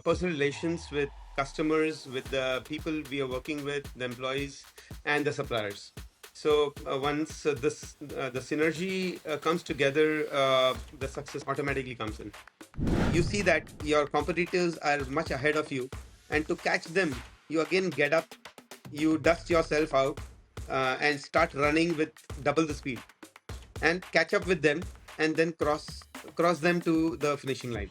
personal relations with customers, with the people we are working with, the employees, and the suppliers. So once the synergy comes together, the success automatically comes in. You see that your competitors are much ahead of you, and to catch them, you again get up, you dust yourself out, and start running with double the speed, and catch up with them, and then cross them to the finishing line.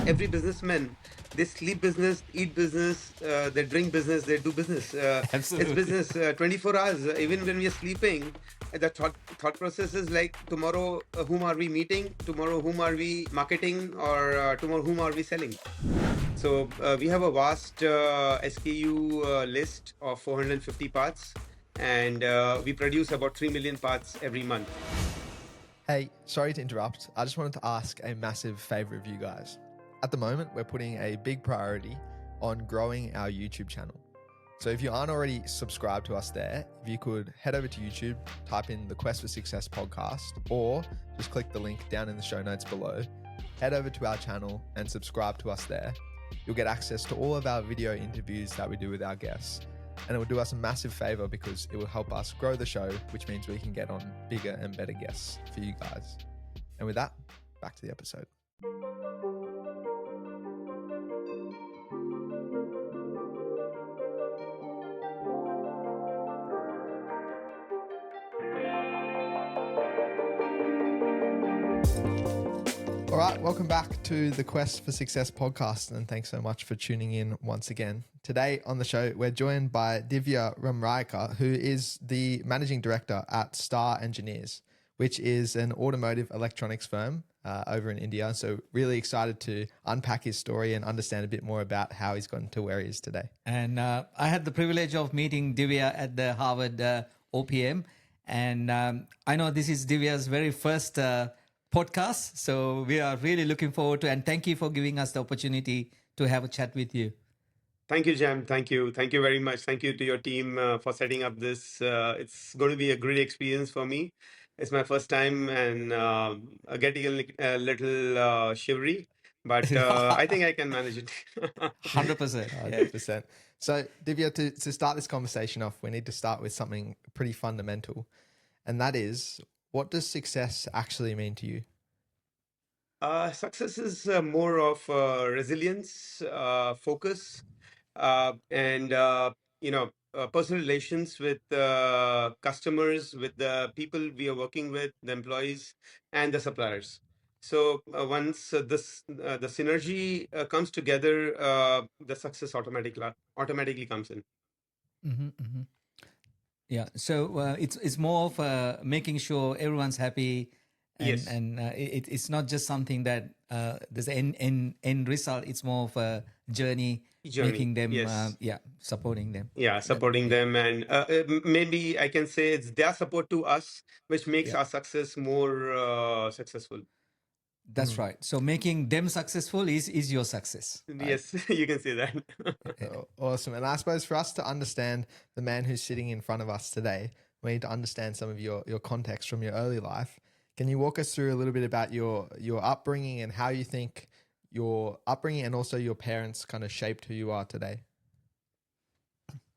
Every businessman, they sleep business, eat business, they drink business, they do business. It's Absolutely. business 24 hours. Even when we are sleeping, the thought process is like, tomorrow whom are we meeting, tomorrow whom are we marketing, or tomorrow whom are we selling. So we have a vast SKU list of 450 parts, and we produce about 3 million parts every month. Hey, sorry to interrupt. I just wanted to ask a massive favor of you guys. At the moment, we're putting a big priority on growing our YouTube channel. So if you aren't already subscribed to us there, if you could head over to YouTube, type in the Quest for Success podcast, or just click the link down in the show notes below, head over to our channel and subscribe to us there. You'll get access to all of our video interviews that we do with our guests. And it will do us a massive favor because it will help us grow the show, which means we can get on bigger and better guests for you guys. And with that, back to the episode. All right, welcome back to the Quest for Success podcast, and thanks so much for tuning in once again. Today on the show, we're joined by Divya Ramraika, who is the managing director at Star Engineers, which is an automotive electronics firm over in India. So really excited to unpack his story and understand a bit more about how he's gotten to where he is today. And I had the privilege of meeting Divya at the Harvard OPM. And I know this is Divya's very first podcast. So we are really looking forward to, and thank you for giving us the opportunity to have a chat with you. Thank you, Jam. Thank you. Thank you very much. Thank you to your team for setting up this. It's going to be a great experience for me. It's my first time, and getting a little shivery, but I think I can manage it. 100%. Yeah. 100%. So, Divya, to start this conversation off, we need to start with something pretty fundamental. And that is, what does success actually mean to you? Success is more of resilience, focus, and personal relations with customers, with the people we are working with, the employees, and the suppliers. So once the synergy comes together, the success automatically comes in. Hmm, hmm. Yeah. So it's more of making sure everyone's happy, and Yes, it's not just something that there's an end result. It's more of a journey, journey. making them Yes. supporting them. Yeah, That supporting yeah. them, and maybe I can say it's their support to us which makes Yeah. our success more successful. That's right. So making them successful is your success, right? Yes, you can say that. Awesome. And I suppose for us to understand the man who's sitting in front of us today, we need to understand some of your context from your early life. Can you walk us through a little bit about your upbringing and how you think your upbringing and also your parents kind of shaped who you are today?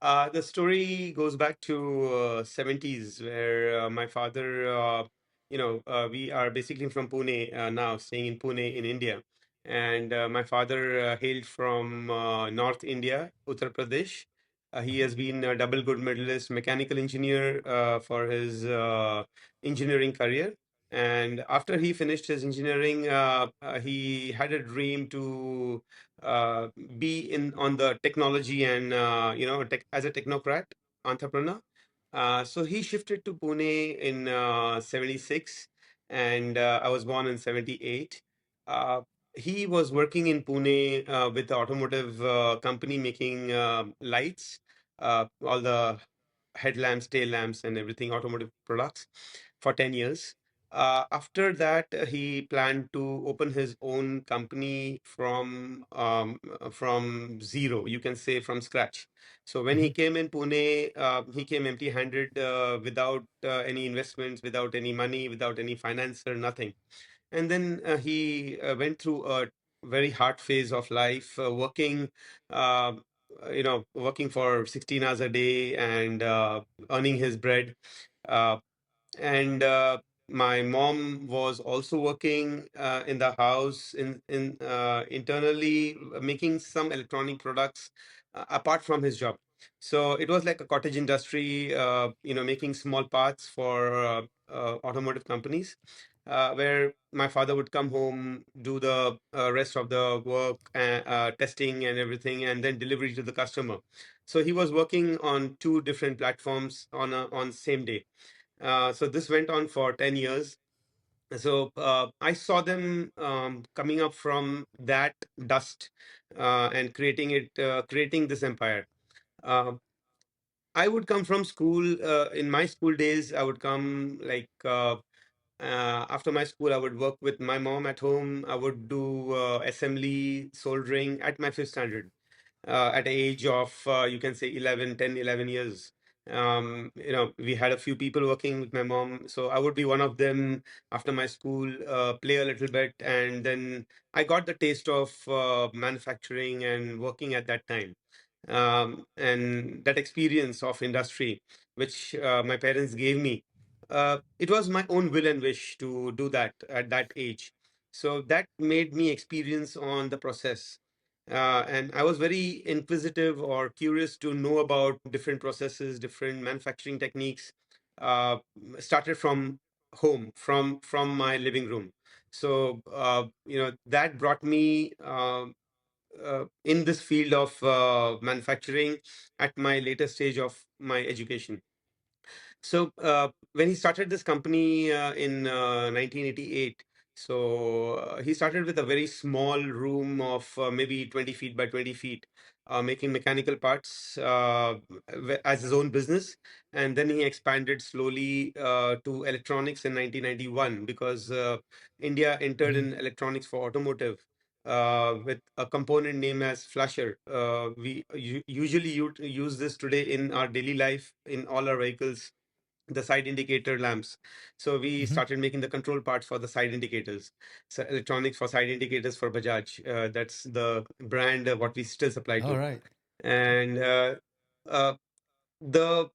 The story goes back to 70s, where my father, we are basically from Pune now, staying in Pune in India. And my father hailed from North India, Uttar Pradesh. He has been a double gold medalist, mechanical engineer for his engineering career. And after he finished his engineering, he had a dream to uh, be in on the technology, and as a technocrat entrepreneur. So he shifted to Pune in 76, and I was born in 78. uh, he was working in Pune with the automotive company, making lights, all the headlamps, tail lamps, and everything automotive products, for 10 years. After that, he planned to open his own company from zero, you can say from scratch. So when he Mhm. came in Pune, he came empty-handed, without any investments, without any money, without any finance or nothing. And then he went through a very hard phase of life, uh, working for 16 hours a day and earning his bread. Uh, and my mom was also working in the house in internally making some electronic products apart from his job. So it was like a cottage industry, making small parts for automotive companies, where my father would come home, do the rest of the work, testing and everything, and then delivery to the customer. So he was working on two different platforms on same day. So this went on for 10 years. So I saw them coming up from that dust and creating this empire. Uh, I would come from school. In my school days, I would come like after my school, I would work with my mom at home. I would do assembly, soldering at my fifth standard at the age of you can say 11, 10, 11 years. We had a few people working with my mom, so I would be one of them after my school, play a little bit, and then I got the taste of manufacturing and working at that time. And that experience of industry which my parents gave me, it was my own will and wish to do that at that age. So that made me experience on the process, and I was very inquisitive or curious to know about different processes, different manufacturing techniques. Uh, Started from home, from my living room. So that brought me in this field of manufacturing at my later stage of my education. So when he started this company in 1988, so he started with a very small room of maybe 20 feet by 20 feet, making mechanical parts as his own business. And then he expanded slowly to electronics in 1991 because India entered Mhm. in electronics for automotive. With a component name as flasher. We usually use this today in our daily life in all our vehicles, the side indicator lamps. So we Mhm. started making the control parts for the side indicators. So electronics for side indicators for Bajaj. That's the brand what we still supply All to. right. And uh, the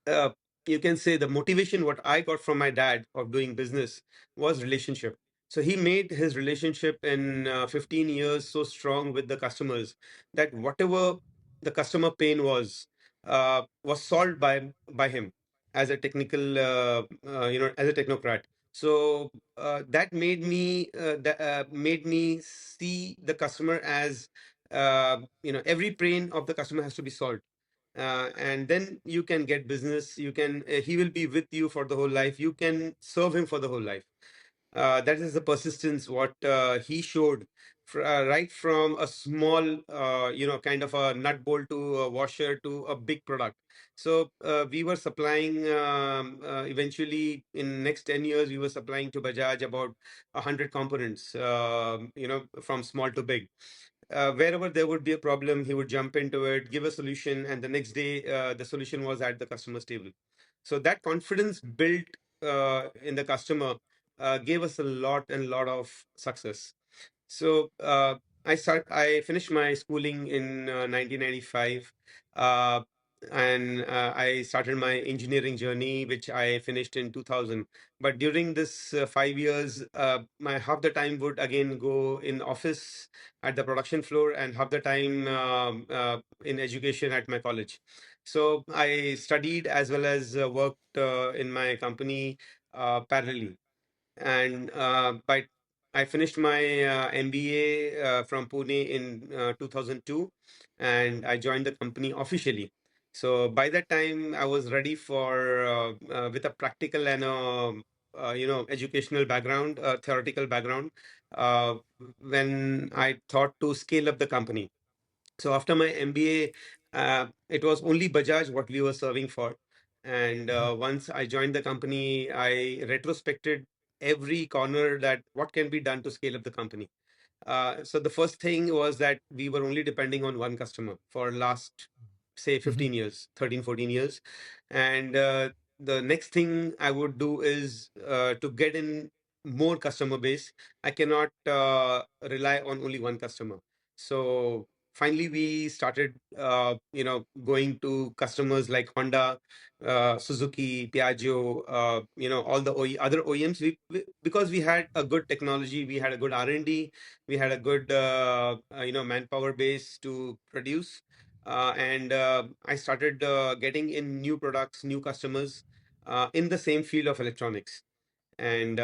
uh, you can say the motivation what I got from my dad of doing business was relationship. So he made his relationship in 15 years so strong with the customers that whatever the customer pain was solved by him as a technical as a technocrat. So that made me see the customer as every pain of the customer has to be solved, and then you can get business. You can He will be with you for the whole life. You can serve him for the whole life. That is the persistence what he showed, right from a small kind of a nut bolt to a washer to a big product. So we were supplying, eventually in next 10 years we were supplying to Bajaj about 100 components, from small to big. Wherever there would be a problem, he would jump into it, give a solution, and the next day, the solution was at the customer's table. So that confidence built in the customer gave us a lot and lot of success. So I finished my schooling in 1995, uh, and I started my engineering journey, which I finished in 2000. But during this 5 years, my half the time would again go in office at the production floor, and half the time in education at my college. So I studied as well as worked in my company parallelly. And by I finished my MBA from Pune in 2002, and I joined the company officially. So by that time, I was ready for with a practical and educational background, theoretical background, uh, when I thought to scale up the company. So after my MBA, it was only Bajaj what we were serving for. And Mhm. once I joined the company, I retrospected every corner that what can be done to scale up the company. So the first thing was that we were only depending on one customer for last, say, Mhm. 15 years, 13, 14 years. And the next thing I would do is to get in more customer base. I cannot rely on only one customer. So finally, we started, going to customers like Honda, Suzuki, Piaggio, all the other OEMs. Because we had a good technology, we had a good R&D, we had a good, manpower base to produce. And I started getting in new products, new customers in the same field of electronics. And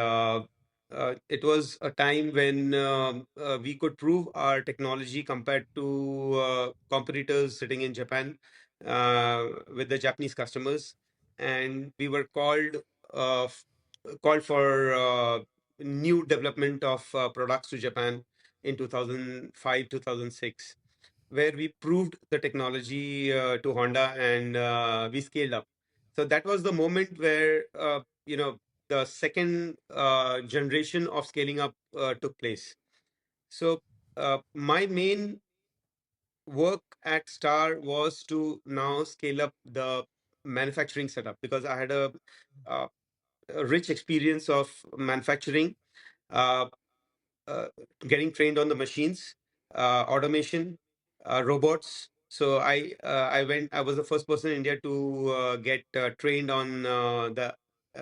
it was a time when we could prove our technology compared to competitors sitting in Japan with the Japanese customers. And we were called for new development of products to Japan in 2005, 2006, where we proved the technology to Honda, and we scaled up. So that was the moment where the second generation of scaling up took place. So my main work at Star was to now scale up the manufacturing setup, because I had uh, a rich experience of manufacturing, uh, uh, getting trained on the machines, automation, robots. So I was the first person in India to get trained on the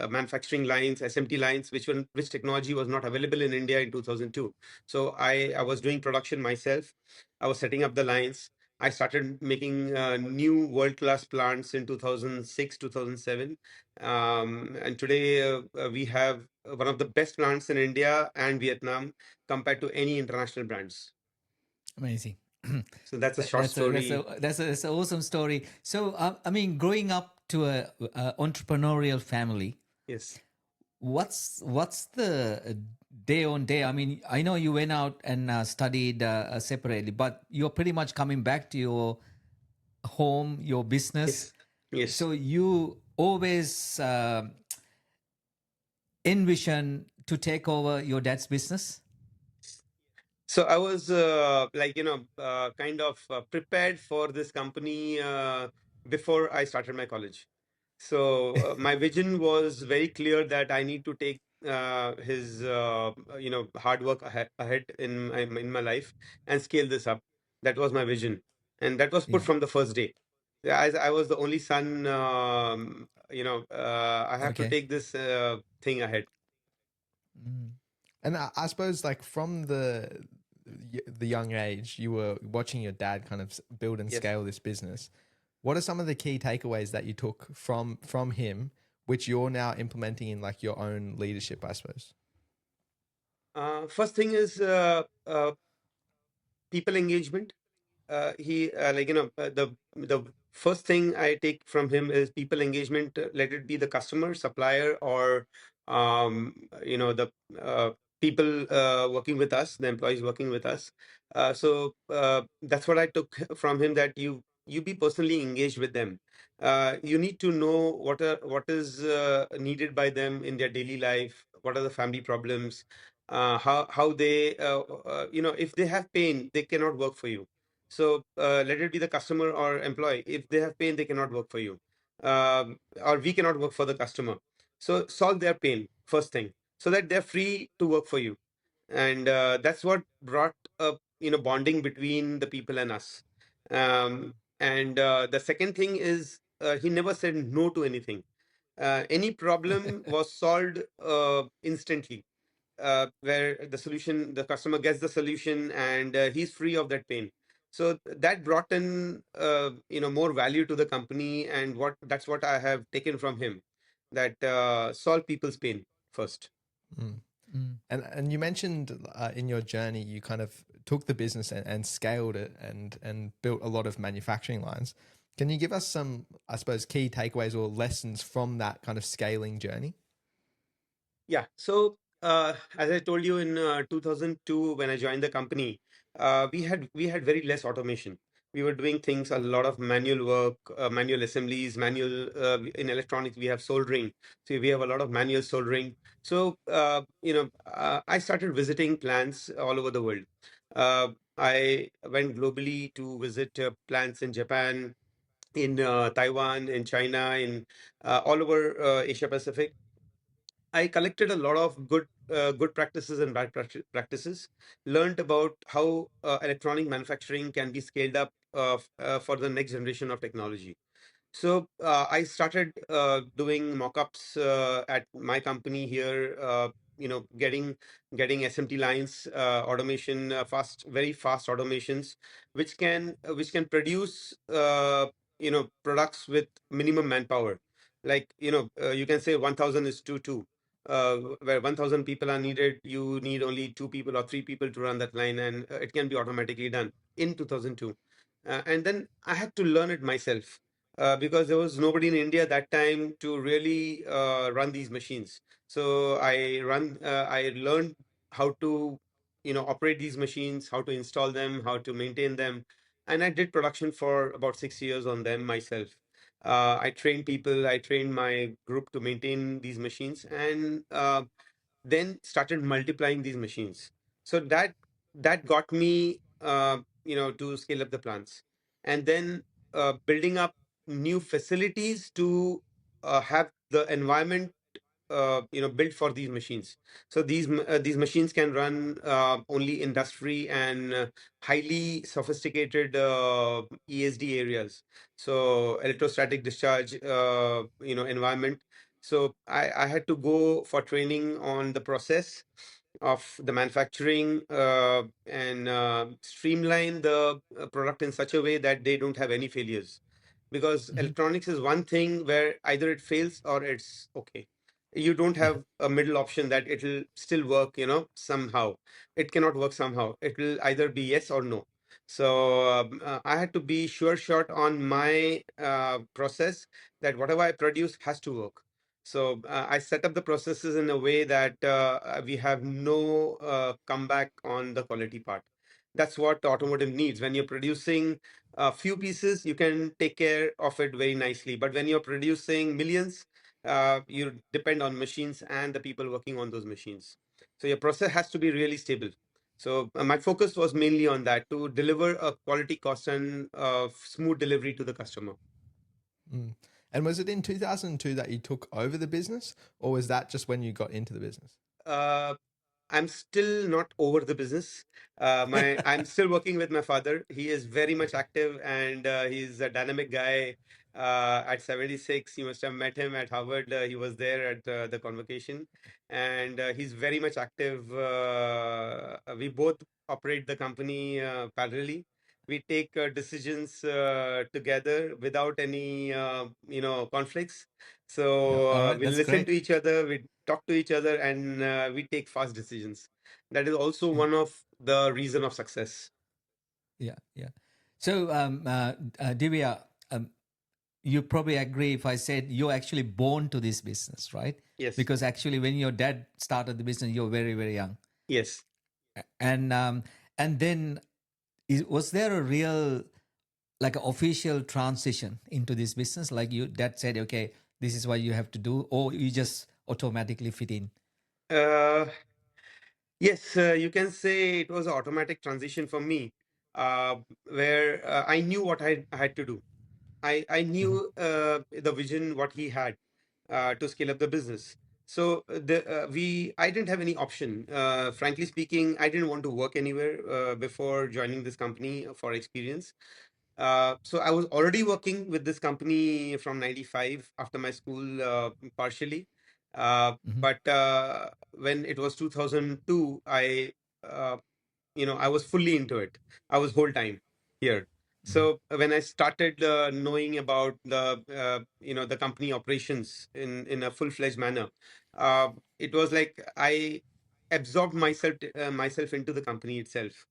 manufacturing lines, SMT lines, which technology was not available in India in 2002. So I was doing production myself. I was setting up the lines. I started making new world-class plants in 2006, 2007. And today we have one of the best plants in India and Vietnam compared to any international brands. Amazing. So that's a short story. That's an awesome story. So, I mean, growing up to a entrepreneurial family, Yes. what's the day on day? I mean, I know you went out and studied separately, but you're pretty much coming back to your home, your business. Yes. Yes. So you always envision to take over your dad's business. So I was kind of prepared for this company before I started my college. So my vision was very clear that I need to take his hard work ahead in my life and scale this up. That was my vision, and that was put Yeah. from the first day. Yeah, as I was the only son, I have to Okay. take this thing ahead. Mm. And I suppose like from the young age, you were watching your dad kind of build and Yes. scale this business. What are some of the key takeaways that you took from him, which you're now implementing in like your own leadership? I suppose. First thing is people engagement. He the first thing I take from him is people engagement. Let it be the customer, supplier, or the people working with us, the employees working with us. So that's what I took from him, that you be personally engaged with them. You need to know what is needed by them in their daily life. What are the family problems? How they if they have pain, they cannot work for you. So let it be the customer or employee. If they have pain, they cannot work for you, or we cannot work for the customer. So solve their pain first thing, so that they're free to work for you. And that's what brought up bonding between the people and us. And the second thing is he never said no to anything. Any problem was solved instantly, where the customer gets the solution, and he's free of that pain. So that brought in more value to the company, and that's what I have taken from him, that solve people's pain first. Mm. Mm. And you mentioned in your journey, you kind of took the business and scaled it and built a lot of manufacturing lines. Can you give us some, I suppose, key takeaways or lessons from that kind of scaling journey? Yeah. So, as I told you, in 2002, when I joined the company, we had very less automation. We were doing things, a lot of manual work, manual assemblies, manual in electronics. We have soldering, so we have a lot of manual soldering. So, I started visiting plants all over the world. I went globally to visit plants in Japan, in Taiwan, in China, in all over Asia Pacific. I collected a lot of good practices and bad practices, learned about how electronic manufacturing can be scaled up for the next generation of technology. So I started doing mock-ups at my company here. Getting SMT lines, automation, very fast automations, which can produce products with minimum manpower. Like you can say 1,000 is two. Where 1,000 people are needed, you need only two people or three people to run that line, and it can be automatically done in 2002. And then I had to learn it myself because there was nobody in India that time to really run these machines. So I learned how to, operate these machines, how to install them, how to maintain them, and I did production for about 6 years on them myself. I trained people, I trained my group to maintain these machines, and then started multiplying these machines. So that got me to scale up the plants, and then building up new facilities to have the environment built for these machines. So these machines can run only industry and highly sophisticated ESD areas. So electrostatic discharge environment. So I had to go for training on the process of the manufacturing and streamline the product in such a way that they don't have any failures, because Hmm. electronics is one thing where either it fails or it's okay. You don't Yeah. have a middle option that it'll still work, somehow. It cannot work somehow. It will either be yes or no. So I had to be sure shot on my process that whatever I produce has to work. So I set up the processes in a way that we have no comeback on the quality part. That's what automotive needs. When you're producing a few pieces, you can take care of it very nicely. But when you're producing millions, you depend on machines and the people working on those machines. So your process has to be really stable. So my focus was mainly on that, to deliver a quality, cost, and smooth delivery to the customer. Mm. And was it in 2002 that you took over the business, or was that just when you got into the business? Uh, I'm still not over the business. I'm still working with my father. He is very much active, and he's a dynamic guy. At 76, you must have met him at Harvard. He was there at the convocation, and he's very much active. We both operate the company parallelly. We take decisions together without any conflicts. Yeah. So All right. we That's listen great. to each other, we talk to each other, and we take fast decisions. That is also Yeah. one of the reason of success. Yeah. Yeah. So, Divya, you probably agree if I said you're actually born to this business, right? Yes, Because actually, when your dad started the business, you're very, very young, yes. and then was there a real like an official transition into this business? Like you dad said, okay, this is what you have to do, or you just automatically fit in? Uh, yes, you can say it was an automatic transition for me, uh, where I knew what I had to do. I Mm-hmm. knew the vision what he had to scale up the business. So I didn't have any option. Frankly speaking, I didn't want to work anywhere before joining this company for experience. So I was already working with this company from 95 after my school, partially. Mm-hmm. But when it was 2002, uh, I was fully into it. I was whole time here. Mm-hmm. So when I started knowing about the company operations in a full-fledged manner, it was like I absorbed myself into the company itself.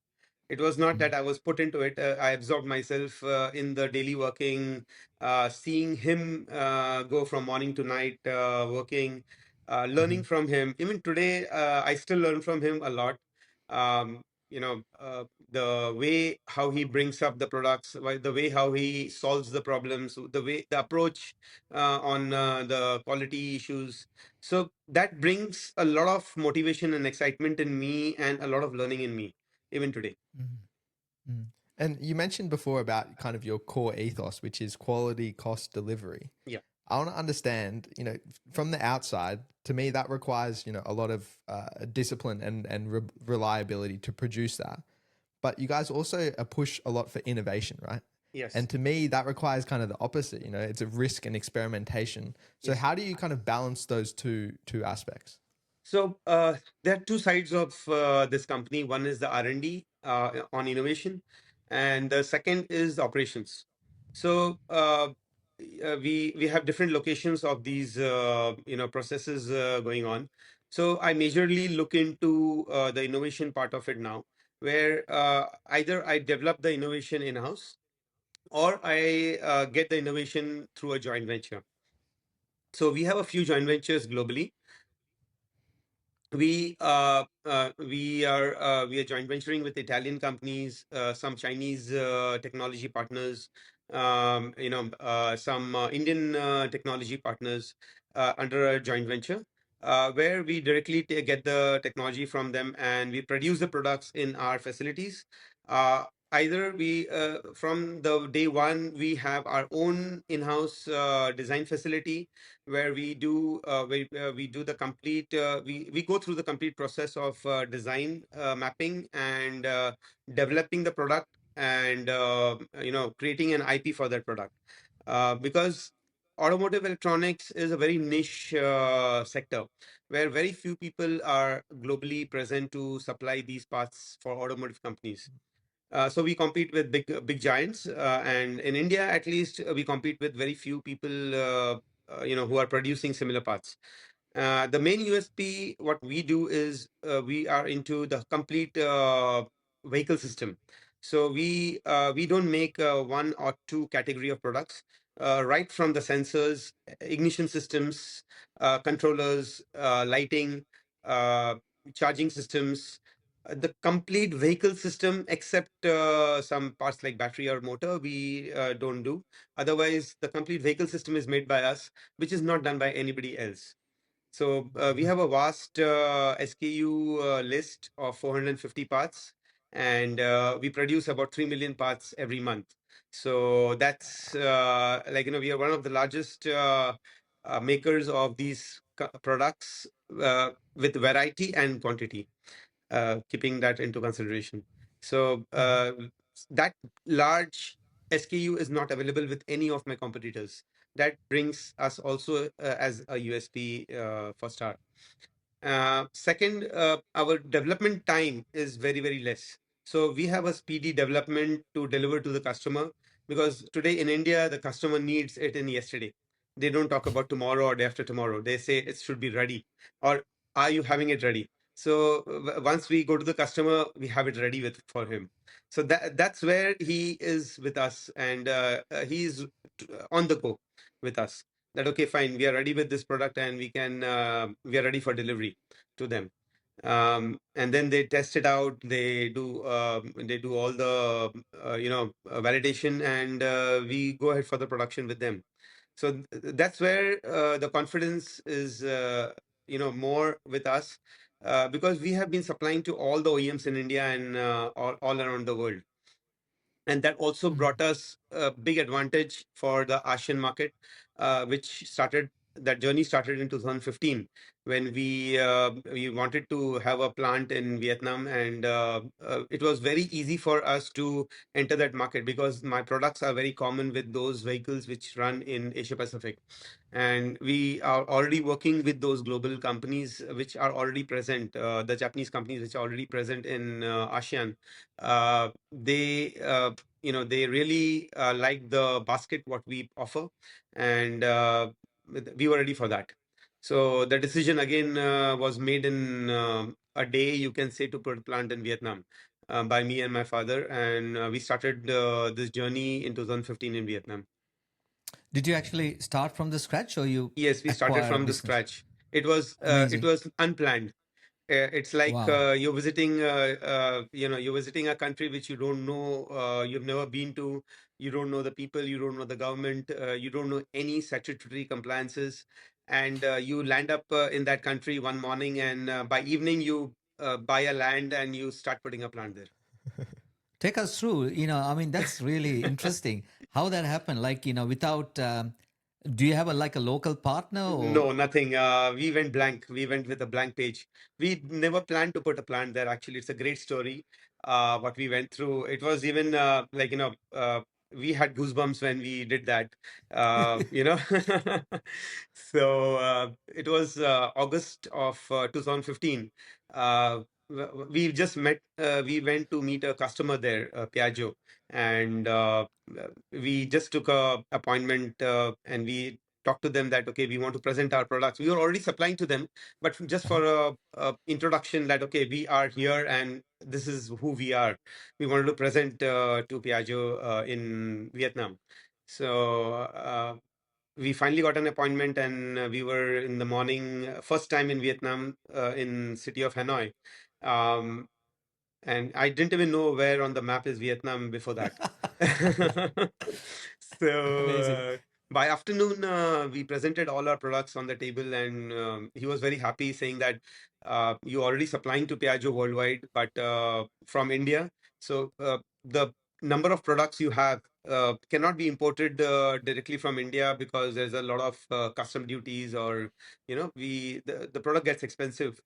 It was not Mm-hmm. that I was put into it. I absorbed myself in the daily working, seeing him go from morning to night working, Mm-hmm. learning from him. Even today, I still learn from him a lot. The way how he brings up the products, the way how he solves the problems, the approach on the quality issues. So that brings a lot of motivation and excitement in me, and a lot of learning in me, even today. Mm-hmm. And you mentioned before about kind of your core ethos, which is quality, cost, delivery. Yeah. I want to understand, from the outside, to me, that requires, a lot of discipline and reliability to produce that. But you guys also push a lot for innovation, right? Yes. And to me, that requires kind of the opposite. It's a risk and experimentation. So Yes. how do you kind of balance those two aspects? So there are two sides of this company. One is the R&D on innovation, and the second is operations. So we have different locations of these processes going on. So I majorly look into the innovation part of it now, where either I develop the innovation in house or I get the innovation through a joint venture. So we have a few joint ventures globally. We are joint venturing with Italian companies, some Chinese technology partners, some Indian technology partners under a joint venture, where we directly get the technology from them and we produce the products in our facilities. Uh, Either we from the day one we have our own in-house design facility where we do the complete we go through the complete process of design mapping and developing the product and creating an IP for that product, because automotive electronics is a very niche sector where very few people are globally present to supply these parts for automotive companies. So we compete with big giants, and in India, at least, we compete with very few people, who are producing similar parts. The main USP, what we do is we are into the complete vehicle system. So we don't make one or two category of products. Right from the sensors, ignition systems, controllers, lighting, uh, charging systems, the complete vehicle system except some parts like battery or motor we don't do. Otherwise, the complete vehicle system is made by us, which is not done by anybody else. So we have a vast SKU list of 450 parts, and we produce about 3 million parts every month. So that's we are one of the largest makers of these products with variety and quantity, keeping that into consideration. So Mhm. that large SKU is not available with any of my competitors. That brings us also as a USP for Star. Second, our development time is very, very less. So we have a speedy development to deliver to the customer, because today in India, the customer needs it in yesterday. They don't talk about tomorrow or day after tomorrow. They say it should be ready, or are you having it ready? So once we go to the customer, we have it ready with for him. So that's where he is with us, and he's on the go with us. That okay, fine, we are ready with this product, and we are ready for delivery to them. And then they test it out. They do all the validation, and we go ahead for the production with them. So that's where the confidence is more with us, because we have been supplying to all the OEMs in India and all around the world. And that also Mhm. brought us a big advantage for the Asian market, which started that journey started in 2015 when we wanted to have a plant in Vietnam, and it was very easy for us to enter that market because my products are very common with those vehicles which run in Asia Pacific, and we are already working with those global companies which are already present, the Japanese companies which are already present in ASEAN. They really like the basket what we offer, and we were ready for that. So the decision again was made in a day, you can say, to put a plant in Vietnam by me and my father, and we started this journey in 2015 in Vietnam. Did you actually start from the scratch or you Yes, we started acquire a from the business? scratch. It Amazing. was unplanned. It's like Wow. you're visiting a country which you don't know, you've never been to, you don't know the people, you don't know the government, you don't know any statutory compliances, and you land up in that country one morning, and by evening you buy a land and you start putting a plant Take us through, I mean, that's really there. interesting how that happened. Like, without Do you have a like a local partner or? No, nothing. We went blank. We went with a blank page. We never planned to put a plant there. Actually, it's a great story. What we went through. It was even we had goosebumps when we did that. You know, so it was August of 2015. We just met. We went to meet a customer there, Piaggio, and we just took a appointment and we talk to them that okay, we want to present our products. We were already supplying to them, but just Uh-huh. for a introduction that okay, we are here and this is who we are. We wanted to present to Piaggio in Vietnam. So we finally got an appointment and we were in the morning, first time in Vietnam, in city of Hanoi. Um, and I didn't even know where on the map is Vietnam before that. So Amazing. by afternoon, we presented all our products on the table, and he was very happy, saying that you already supplying to Piaggio worldwide, but from India. So the number of products you have cannot be imported directly from India because there's a lot of custom duties, or the product gets expensive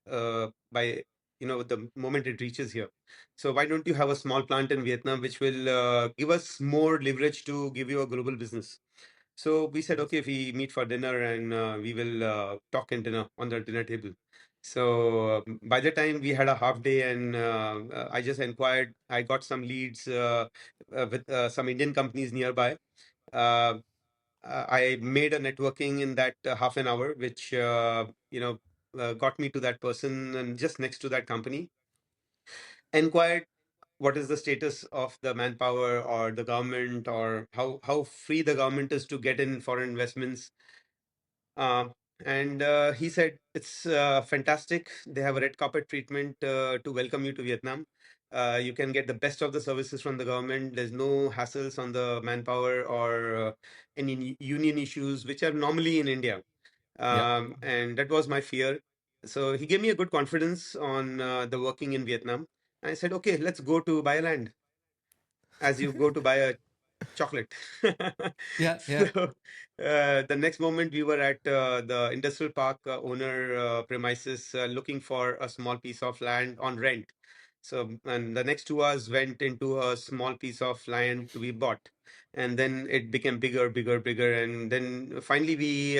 by the moment it reaches here. So why don't you have a small plant in Vietnam, which will give us more leverage to give you a global business? So we said, okay, if we meet for dinner and we will talk in dinner on the dinner table. So by the time we had a half day and I just inquired, I got some leads with some Indian companies nearby. Uh, I made a networking in that half an hour, which got me to that person and just next to that company. Inquired what is the status of the manpower or the government, or how free the government is to get in foreign investments. uh, and he said it's fantastic. They have a red carpet treatment to welcome you to Vietnam. You can get the best of the services from the government. There's no hassles on the manpower or any union issues which are normally in India. Yeah. And that was my fear. So he gave me a good confidence on the working in Vietnam. I said, okay, let's go to buy land as you go to buy a chocolate. Yeah. Yeah. So the next moment we were at the industrial park owner premises looking for a small piece of land on rent. So, and the next 2 hours went into a small piece of land we bought, and then it became bigger, bigger, bigger, and then finally we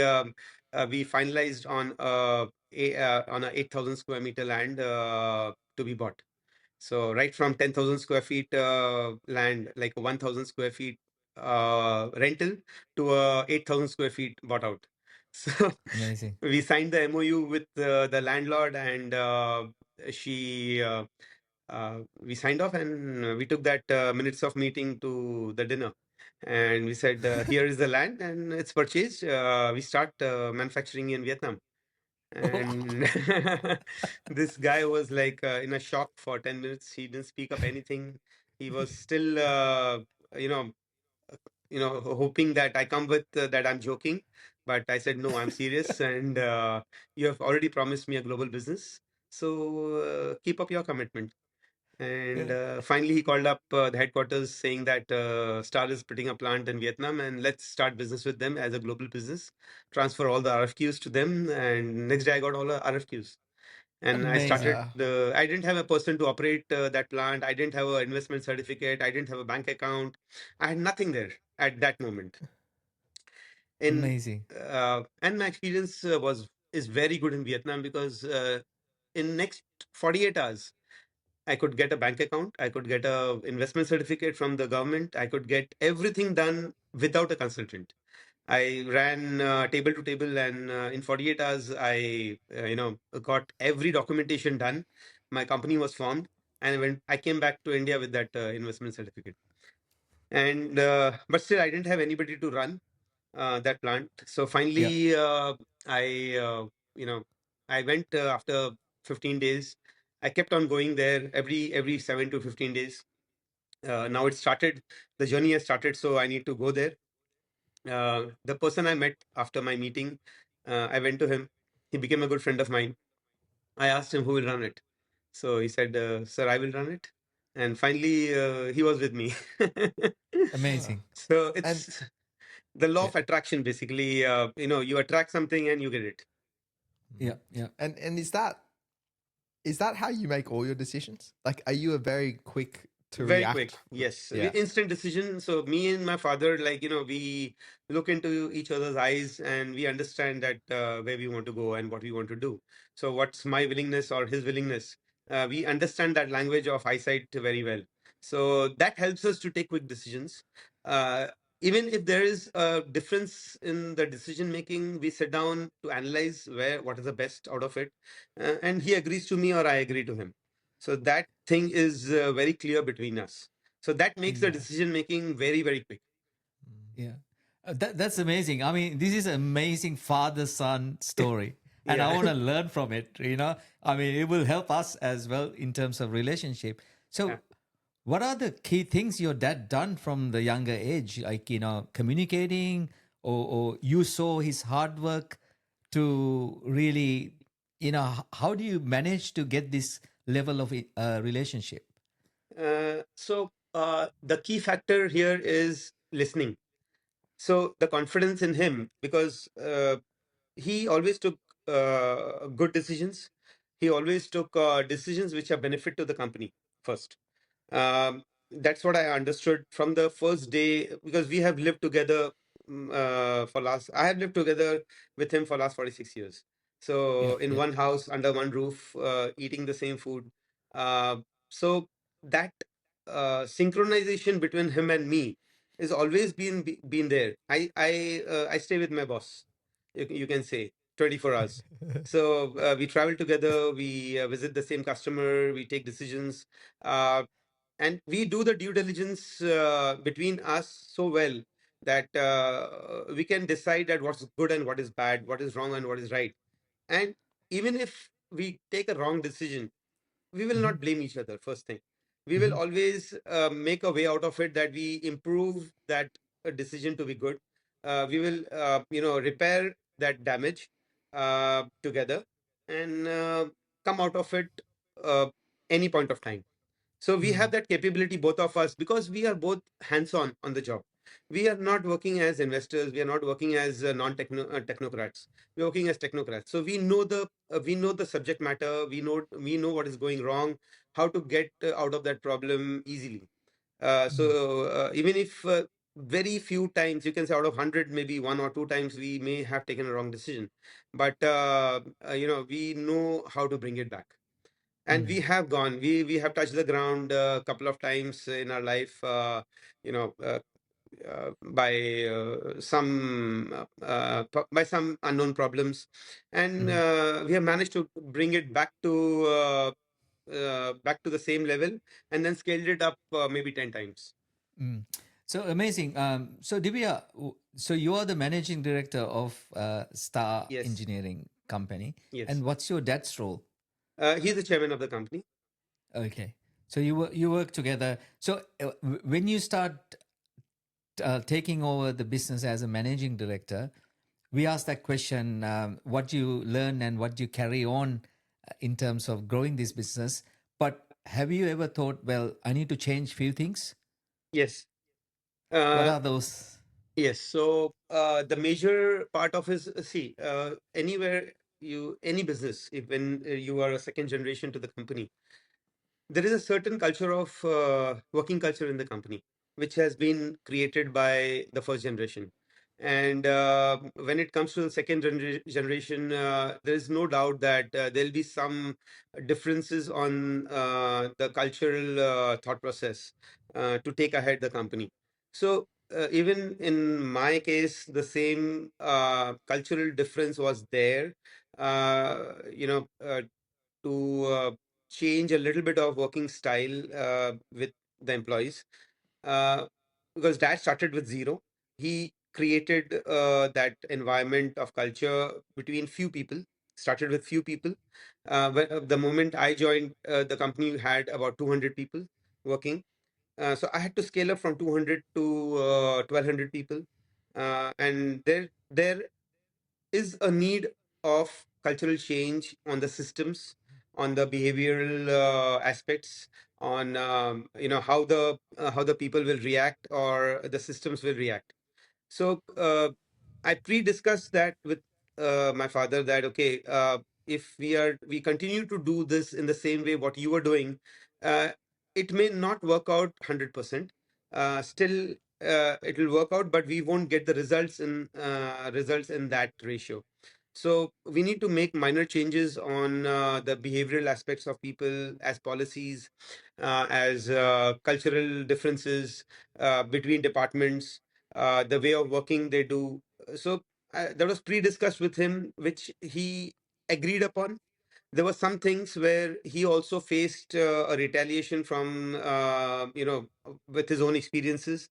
finalized on a 8,000 square meter land to be bought. So right from 10,000 square feet land, like 1,000 square feet rental, to 8,000 square feet bought out. So Amazing. we signed the MOU with the landlord, and we signed off, and we took that minutes of meeting to the dinner. And we said, here is the land and it's purchased. We start manufacturing in Vietnam. And this guy was like in a shock for 10 minutes. He didn't speak up anything. He was still you know hoping that I come with that I'm joking, but I said no, I'm serious, and you have already promised me a global business, so keep up your commitment. And Yeah. finally, he called up the headquarters saying that Star is putting a plant in Vietnam and let's start business with them as a global business. Transfer all the RFQs to them. And next day, I got all the RFQs. And I Amazing. started Wow. I didn't have a person to operate that plant. I didn't have an investment certificate. I didn't have a bank account. I had nothing there at that moment. In Amazing. And my experience is very good in Vietnam because in next 48 hours, I could get a bank account. I could get a investment certificate from the government. I could get everything done without a consultant. I ran table to table, and in 48 hours, I got every documentation done. My company was formed, and when I came back to India with that investment certificate, and but still, I didn't have anybody to run that plant. So Yeah. finally, I you know I went after 15 days. I kept on going there every 7 to 15 days. Now it started. The journey has started, so I need to go there. The person I met after my meeting, I went to him. He became a good friend of mine. I asked him who will run it. So he said, "Sir, I will run it." And finally, he was with me. Wow. Amazing. So And it's The law Yeah, of attraction, basically, you attract something and you get it. yeah, yeah, And is that how you make all your decisions? Like, are you a very quick to Very quick, react? yes. Yeah. Instant decision. So me and my father, like, we look into each other's eyes and we understand that where we want to go and what we want to do. So what's my willingness or his willingness? We understand that language of eyesight very well. So that helps us to take quick decisions. Uh, Even if there is a difference in the decision making, we sit down to analyze what is the best out of it, and he agrees to me or I agree to him. So that thing is very clear between us. So that makes the yeah. decision making very, very quick. Yeah. That's amazing. I mean, this is an amazing father son story. And I Yeah. want to learn from it. I mean, it will help us as well in terms of relationship. Yeah. So, what are the key things your dad done from the younger age? Like, communicating, or you saw his hard work to really, how do you manage to get this level of relationship? The key factor here is listening. So the confidence in him, because he always took good decisions. He always took decisions which are benefit to the company first. That's what I understood from the first day, because we have lived together for last. I have lived together with him for last 46 years. Yeah, So in yeah. one house under one roof, eating the same food. Uh, so that synchronization between him and me has always been there. I stay with my boss. You can say 24 hours. So we travel together. We visit the same customer. We take decisions. Uh, and we do the due diligence between us so well that we can decide that what's good and what is bad, what is wrong and what is right. And even if we take a wrong decision, we will Mm-hmm. not blame each other. First thing, we will Mm-hmm. always make a way out of it, that we improve that decision to be good. We will repair that damage together, and come out of it uh, any point of time. So we have that capability, both of us, because we are both hands-on the job. We are not working as investors. We are not working as technocrats. We're working as technocrats. So we know the subject matter. We know what is going wrong, how to get out of that problem easily. Even if very few times, you can say out of 100, maybe one or two times we may have taken a wrong decision, but we know how to bring it back. And we have gone, we have touched the ground a couple of times in our life, you know uh, by some unknown problems, and Mm-hmm. we have managed to bring it back to the same level, and then scaled it up maybe 10 times. Mm. So amazing. So Divya, so you are the managing director of Star Yes. Engineering Company, Yes. and what's your dad's role? He's the chairman of the company. Okay, so you work together. So when you start taking over the business as a managing director, we asked that question: what do you learn and what do you carry on in terms of growing this business? But have you ever thought, well, I need to change few things? Yes. What uh, are those? yes. So the major part of his, see, anywhere, any business, if when you are a second generation to the company, there is a certain culture of working culture in the company, which has been created by the first generation. And when it comes to the second generation, there is no doubt that there'll be some differences on the cultural thought process to take ahead the company. So even in my case, the same cultural difference was there. To change a little bit of working style with the employees, uh, because dad started with zero. He created that environment of culture between few people, started with few people. The moment I joined, the company had about 200 people working. So I had to scale up from 200 to 1200 people. And there is a need of cultural change on the systems, on the behavioral aspects, on how the people will react or the systems will react. So I pre-discussed that with my father that okay, if we continue to do this in the same way what you were doing, uh, it may not work out 100%. Still, it will work out, but we won't get the results in that ratio. So we need to make minor changes on the behavioral aspects of people, as policies, as cultural differences between departments, the way of working they do. So that was pre-discussed with him, which he agreed upon. There were some things where he also faced a retaliation from with his own experiences,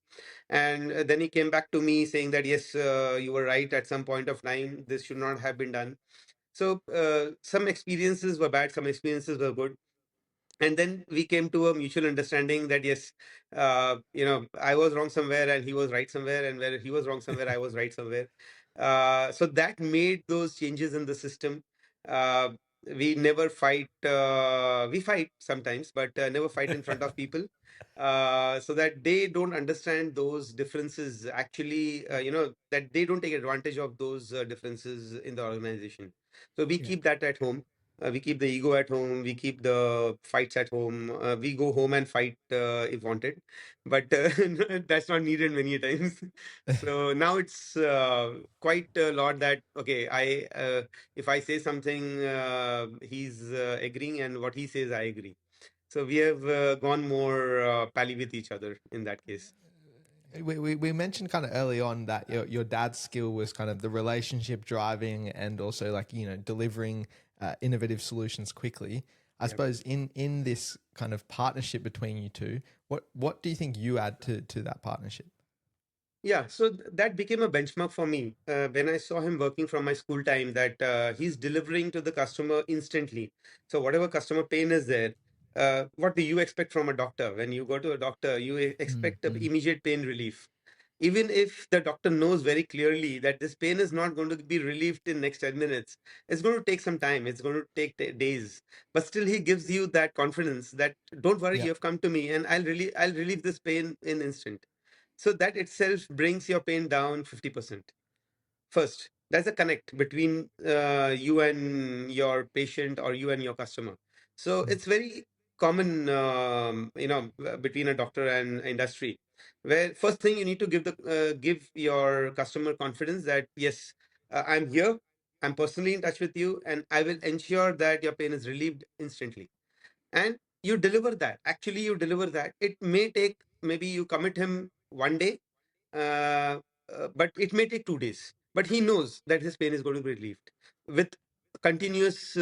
and then he came back to me saying that yes, you were right, at some point of time this should not have been done. So some experiences were bad, some experiences were good, and then we came to a mutual understanding that yes, I was wrong somewhere and he was right somewhere, and where he was wrong somewhere I was right somewhere. So that made those changes in the system. uh, we never fight. We fight sometimes, but never fight in front of people, so that they don't understand those differences, actually, that they don't take advantage of those differences in the organization. So we Yeah. keep that at home. We keep the ego at home. We keep the fights at home. We go home and fight if wanted, but that's not needed many times. So now it's quite a lot that okay, I if I say something, he's agreeing, and what he says, I agree. So we have gone more pally with each other in that case. We mentioned kind of early on that your dad's skill was kind of the relationship driving and also like delivering innovative solutions quickly. I Yeah. suppose in this kind of partnership between you two, what do you think you add to that partnership? Yeah, so that became a benchmark for me when I saw him working from my school time, that he's delivering to the customer instantly. So whatever customer pain is there, what do you expect from a doctor? When you go to a doctor, you expect Mm. immediate pain relief. Even if the doctor knows very clearly that this pain is not going to be relieved in next 10 minutes, it's going to take some time. It's going to take days. But still, he gives you that confidence that don't worry, Yeah. you have come to me, and I'll relieve this pain in instant. So that itself brings your pain down 50%. First, there's a connect between you and your patient, or you and your customer. So Mm. it's very common, between a doctor and industry, where first thing you need to give your customer confidence that yes, I'm here, I'm personally in touch with you, and I will ensure that your pain is relieved instantly. And you deliver that. Actually, you deliver that. It may take, maybe you commit him one day, uh, but it may take 2 days. But he knows that his pain is going to be relieved with continuous,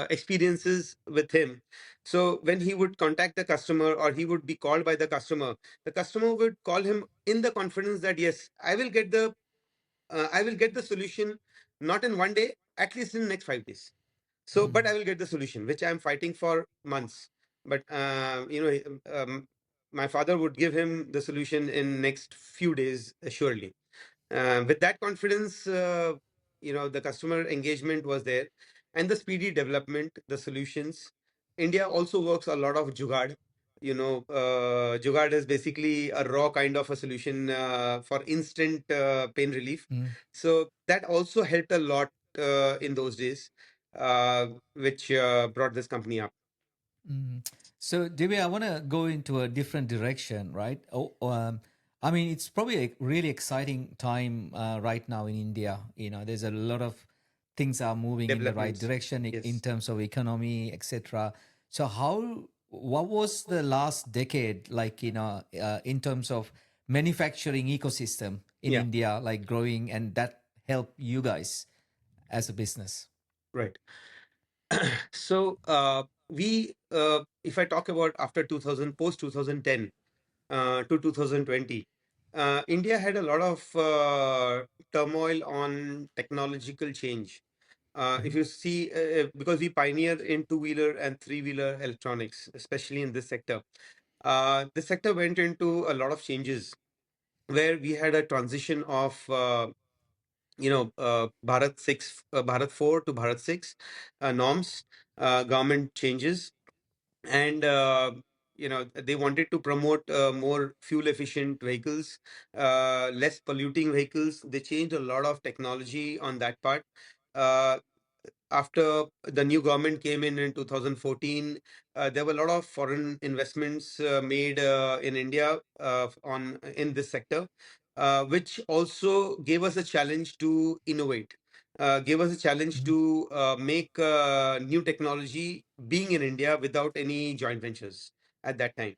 experiences with him. So when he would contact the customer, or he would be called by the customer would call him in the confidence that yes, I will get the solution, not in one day, at least in the next 5 days. So, Mm. but I will get the solution, which I'm fighting for months. But my father would give him the solution in next few days, surely. With that confidence, the customer engagement was there, and the speedy development, the solutions. India also works a lot of jugaad. Jugaad is basically a raw kind of a solution for instant pain relief. Mm. So that also helped a lot in those days, which brought this company up. Mm. So, Divya, I want to go into a different direction, right? I mean, it's probably a really exciting time right now in India. There's a lot of things are moving in the right Developments. direction in Yes. terms of economy, etc. So, what was the last decade like? In terms of manufacturing ecosystem in Yeah. India, like growing, and that helped you guys as a business. Right. So if I talk about after 2000, post 2010 to 2020, India had a lot of turmoil on technological change. If Mhm. you see, because we pioneered in two-wheeler and three-wheeler electronics, especially in this sector, this sector went into a lot of changes, where we had a transition of Bharat 4 to Bharat 6 norms, government changes, and they wanted to promote more fuel efficient vehicles, less polluting vehicles. They changed a lot of technology on that part. Uh, After the new government came in 2014, there were a lot of foreign investments made in India on in this sector, which also gave us a challenge to innovate, gave us a challenge Mhm. to make new technology being in India without any joint ventures at that time.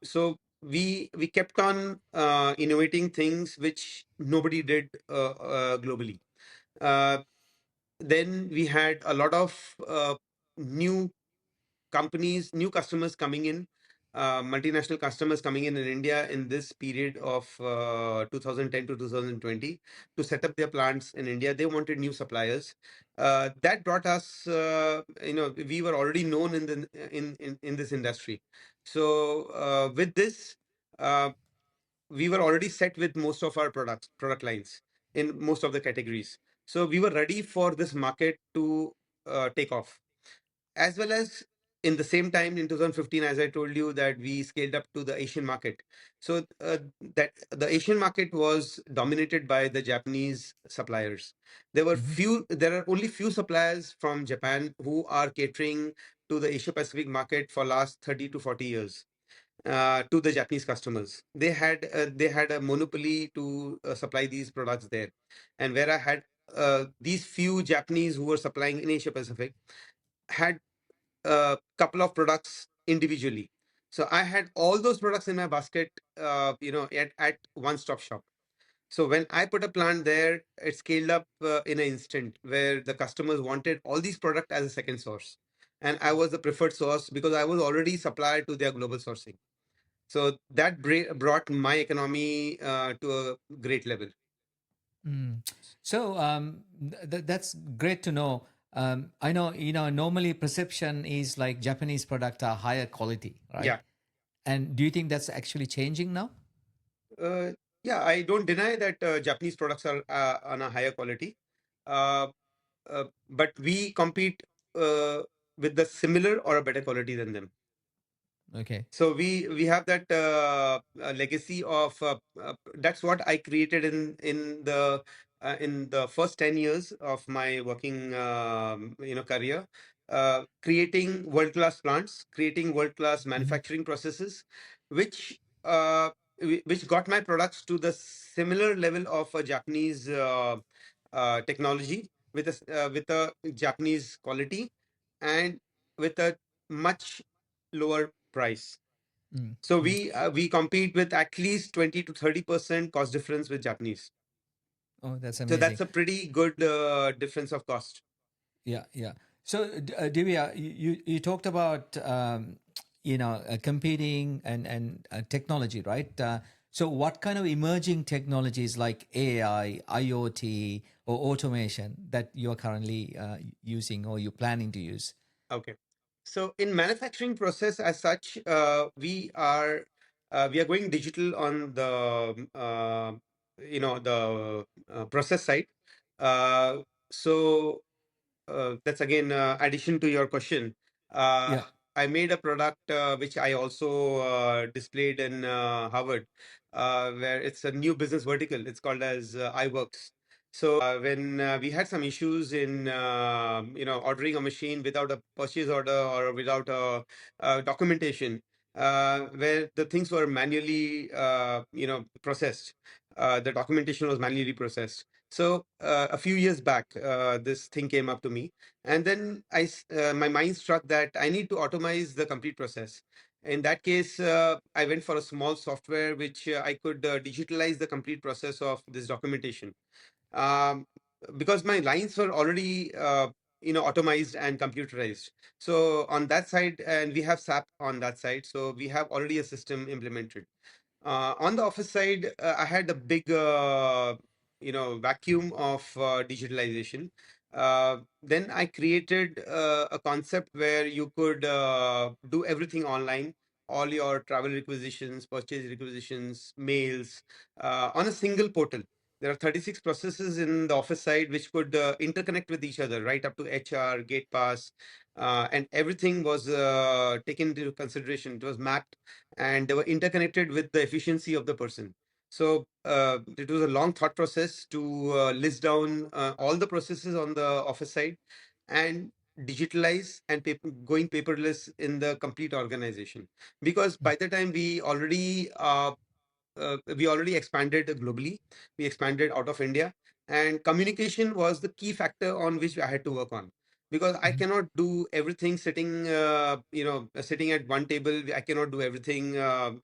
So we kept on innovating things which nobody did globally. Uh, then we had a lot of new companies, new customers coming in, multinational customers coming in India in this period of 2010 to 2020 to set up their plants in India. They wanted new suppliers. That brought us, we were already known in this industry. So with this, uh, we were already set with most of our product lines in most of the categories. So we were ready for this market to take off, as well as in the same time in 2015, as I told you, that we scaled up to the Asian market. So that the Asian market was dominated by the Japanese suppliers. Mhm. There are only few suppliers from Japan who are catering to the Asia Pacific market for last 30 to 40 years to the Japanese customers. They had a monopoly to supply these products there, and where I had these few Japanese who were supplying in Asia Pacific had a couple of products individually. So I had all those products in my basket, at one stop shop. So when I put a plant there, it scaled up in an instant where the customers wanted all these products as a second source. And I was the preferred source because I was already supplied to their global sourcing. So that brought my economy to a great level. Mm. So that's great to know. I know, normally perception is like Japanese product are higher quality, right? Yeah. And do you think that's actually changing now? Uh, yeah, I don't deny that Japanese products are on a higher quality. Uh, but we compete uh, with the similar or a better quality than them. Okay. So we have that legacy of that's what I created in the first 10 years of my working career, creating world class plants, creating world class Mhm. manufacturing processes, which uh, which got my products to the similar level of a Japanese technology with a Japanese quality and with a much lower price. Mm. So Mm. we compete with at least 20 to 30% cost difference with Japanese. Oh, that's So that's amazing. a pretty good difference of cost. Yeah, yeah. So, Divya, you talked about competing and technology, right? So, what kind of emerging technologies like AI, IoT, or automation that you are currently using or you're planning to use? Okay. So in manufacturing process as such, we are going digital on the process side. Uh, so that's again addition to your question. Uh, Yeah. I made a product which I also displayed in Harvard, where it's a new business vertical. It's called as iWorks. So when we had some issues in ordering a machine without a purchase order or without a documentation, where the things were manually processed, the documentation was manually processed. So a few years back, this thing came up to me, and then my mind struck that I need to automate the complete process. In that case, I went for a small software which I could digitalize the complete process of this documentation, um, because my lines were already automized and computerized. So on that side, and we have SAP on that side, so we have already a system implemented. On the office side, I had a big, vacuum of digitalization. Then I created a concept where you could do everything online, all your travel requisitions, purchase requisitions, mails, on a single portal. There are 36 processes in the office side which could interconnect with each other, right up to HR, gate pass, and everything was taken into consideration. It was mapped, and they were interconnected with the efficiency of the person. So it was a long thought process to list down all the processes on the office side and digitalize and going paperless in the complete organization. Because by the time we already expanded globally. We expanded out of India, and communication was the key factor on which I had to work on. Because I Mhm. cannot do everything sitting, sitting at one table. I cannot do everything,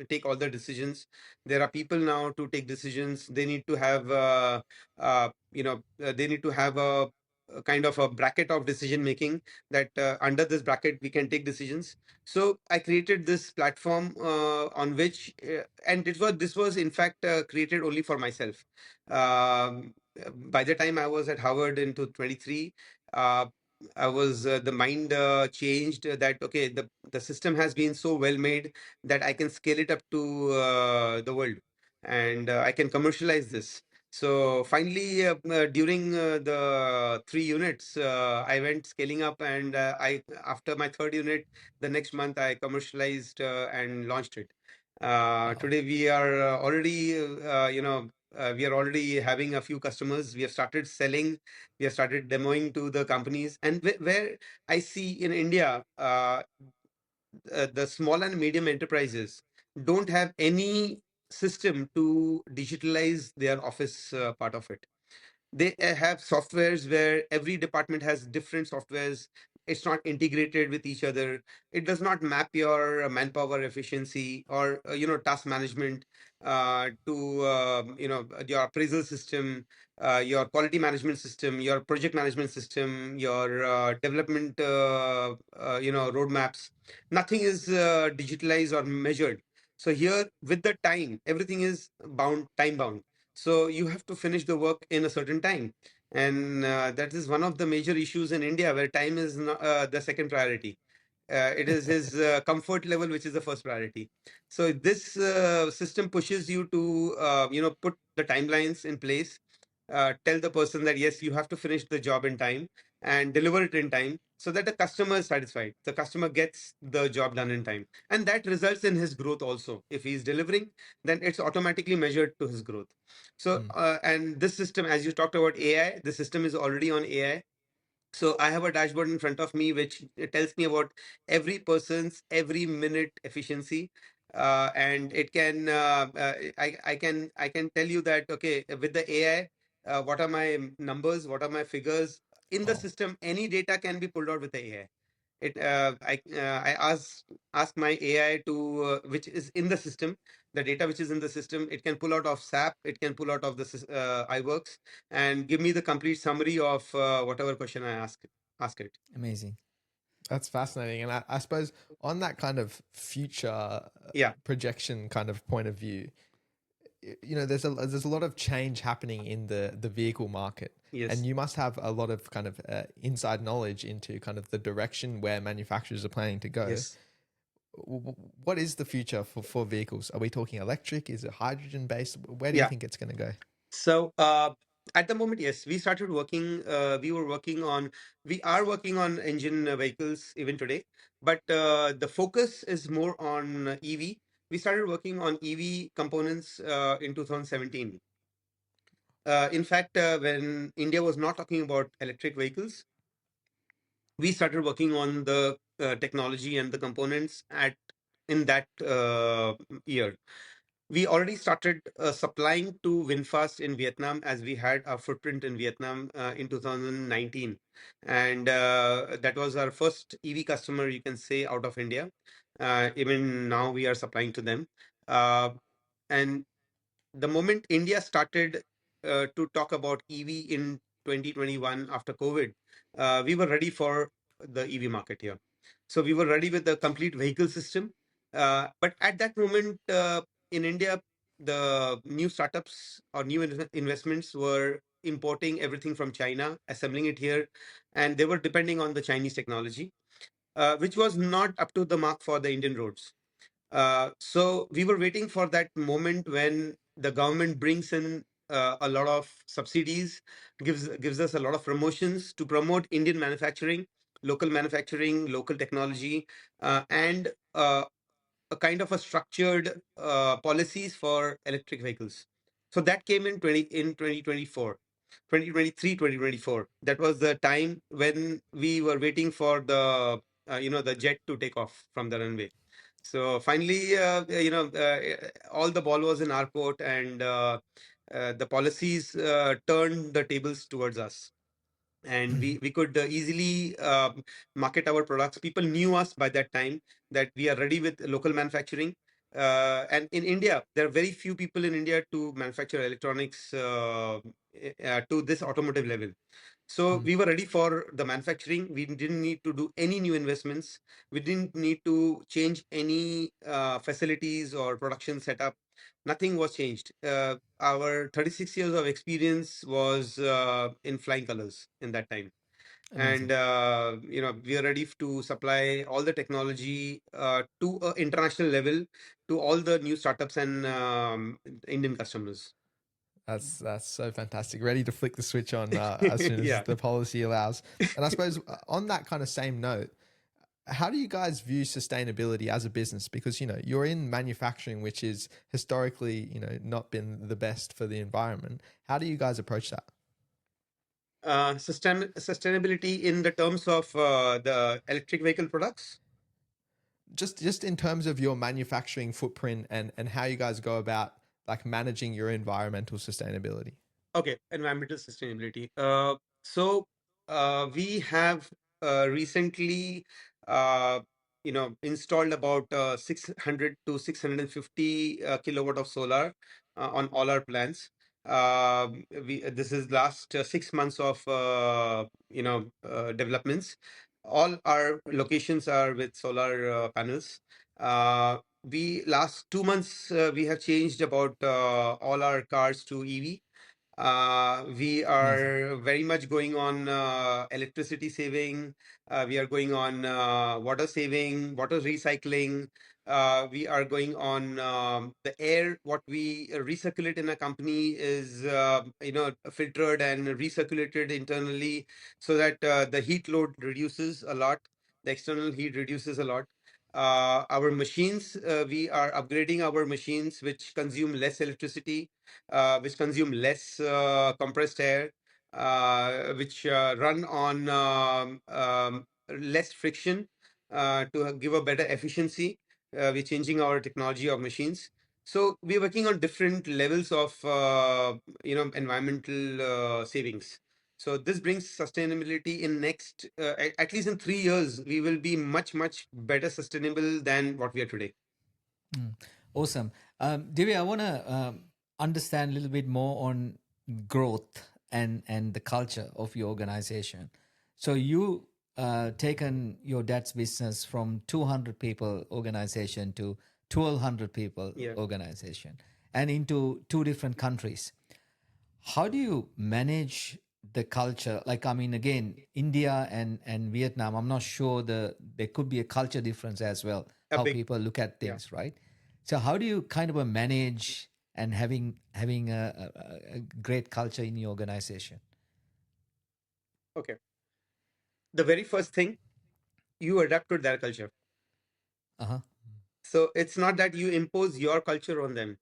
take all the decisions. There are people now to take decisions. They need to have, they need to have a kind of a bracket of decision making that under this bracket we can take decisions. So I created this platform on which, and this was in fact created only for myself. By the time I was at Harvard in 23, uh, I was the mind changed that okay, the system has been so well made that I can scale it up to the world, and I can commercialize this. So finally, during the 3 units, I went scaling up, and I after my third unit, the next month I commercialized and launched it. Wow. Today we are already, we are already having a few customers. We have started selling. We have started demoing to the companies, and where I see in India, the small and medium enterprises don't have any system to digitalize their office part of it. They have softwares where every department has different softwares. It's not integrated with each other. It does not map your manpower efficiency or task management to your appraisal system, your quality management system, your project management system, your development roadmaps. Nothing is digitalized or measured. So here with the time, everything is time bound. So you have to finish the work in a certain time. And that is one of the major issues in India, where time is not, the second priority. It is his comfort level, which is the first priority. So this system pushes you to, put the timelines in place, tell the person that yes, you have to finish the job in time and deliver it in time, so that the customer is satisfied. The customer gets the job done in time, and that results in his growth also. If he is delivering, then it's automatically measured to his growth. So, Mm. and this system, as you talked about AI, the system is already on AI. So I have a dashboard in front of me which it tells me about every person's every minute efficiency, and it can I can tell you that okay, with the AI, what are my numbers, what are my figures in the Oh, system. Any data can be pulled out with the AI. I ask my AI to which is in the system, the data which is in the system. It can pull out of SAP, it can pull out of the iWorks, and give me the complete summary of whatever question I ask it. Amazing. that's fascinating. And I suppose on that kind of future Yeah. projection kind of point of view, there's a lot of change happening in the vehicle market, and Yes. you must have a lot of kind of inside knowledge into kind of the direction where manufacturers are planning to go. Yes. What is the future for vehicles? Are we talking electric? Is it hydrogen based? Where do you Yeah. think it's going to go? So at the moment, yes, we started working. We are working on engine vehicles even today, but the focus is more on EV. We started working on EV components in 2017. In fact, when India was not talking about electric vehicles, we started working on the technology and the components at in that year. We already started supplying to VinFast in Vietnam, as we had a footprint in Vietnam in 2019, and that was our first EV customer, you can say, out of India. Even now, we are supplying to them. And the moment India started to talk about EV in 2021 after COVID, we were ready for the EV market here. So we were ready with the complete vehicle system. But at that moment in India, the new startups or new investments were importing everything from China, assembling it here, and they were depending on the Chinese technology, which was not up to the mark for the Indian roads. So we were waiting for that moment when the government brings in a lot of subsidies, gives us a lot of promotions to promote Indian manufacturing, local technology, and a kind of a structured policies for electric vehicles. So that came in 2024, 2023, 2024. That was the time when we were waiting for the jet to take off from the runway. So finally, all the ball was in our court, and the policies turned the tables towards us, and we could easily market our products. People knew us by that time, that we are ready with local manufacturing. And in India, there are very few people in India to manufacture electronics to this automotive level. So we were ready for the manufacturing. We didn't need to do any new investments. We didn't need to change any facilities or production setup. Nothing was changed. Our 36 years of experience was in flying colors in that time. And Amazing. we are ready to supply all the technology to an international level to all the new startups and Indian customers. That's so fantastic. Ready to flick the switch on as soon as Yeah. the policy allows. And I suppose on that kind of same note, how do you guys view sustainability as a business? Because you're in manufacturing, which is historically not been the best for the environment. How do you guys approach that? Sustainability in the terms of the electric vehicle products. Just in terms of your manufacturing footprint and how you guys go about like managing your environmental sustainability. Okay, environmental sustainability. We have recently, installed about 600 to 650 kilowatt of solar on all our plants. This is last 6 months of developments. All our locations are with solar panels. We last 2 months we have changed about all our cars to EV. We Amazing. are very much going on electricity saving. We are going on water saving, water recycling. We are going on the air. What we recirculate in a company is, filtered and recirculated internally, so that the heat load reduces a lot. The external heat reduces a lot. Our machines, we are upgrading our machines, which consume less electricity, which consume less compressed air, which run on less friction to give a better efficiency. We're changing our technology of machines. So we're working on different levels of environmental savings. So this brings sustainability in next, at least in 3 years, we will be much, much better sustainable than what we are today. Mm. Awesome. Divya, I want to understand a little bit more on growth and the culture of your organization. So you taken your dad's business from 200 people organization to 1200 people Yeah, organization and into two different countries. How do you manage the culture? Like, I mean, again, India and Vietnam, I'm not sure there could be a culture difference as well, a how big, people look at yeah. things, right? So how do you kind of manage and having a great culture in your organization? Okay. The very first thing, you adapt to their culture. Uh-huh. So it's not that you impose your culture on them.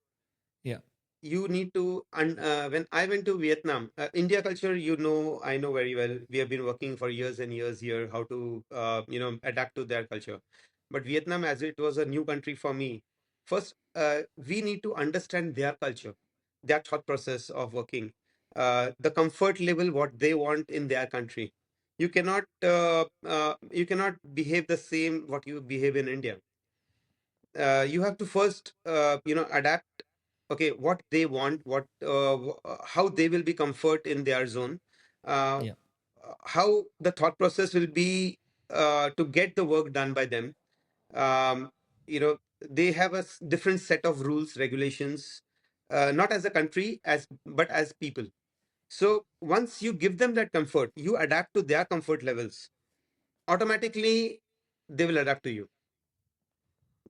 Yeah. You need to, when I went to Vietnam, India culture, I know very well. We have been working for years and years here, how to, adapt to their culture. But Vietnam, as it was a new country for me, first, we need to understand their culture, their thought process of working, the comfort level, what they want in their country. You cannot behave the same what you behave in India. You have to first, adapt. Okay, what they want, how they will be comfort in their zone, uh, Yeah. how the thought process will be to get the work done by them. um, they have a different set of rules, regulations, not as a country, as but as people. So once you give them that comfort, you adapt to their comfort levels, automatically they will adapt to you.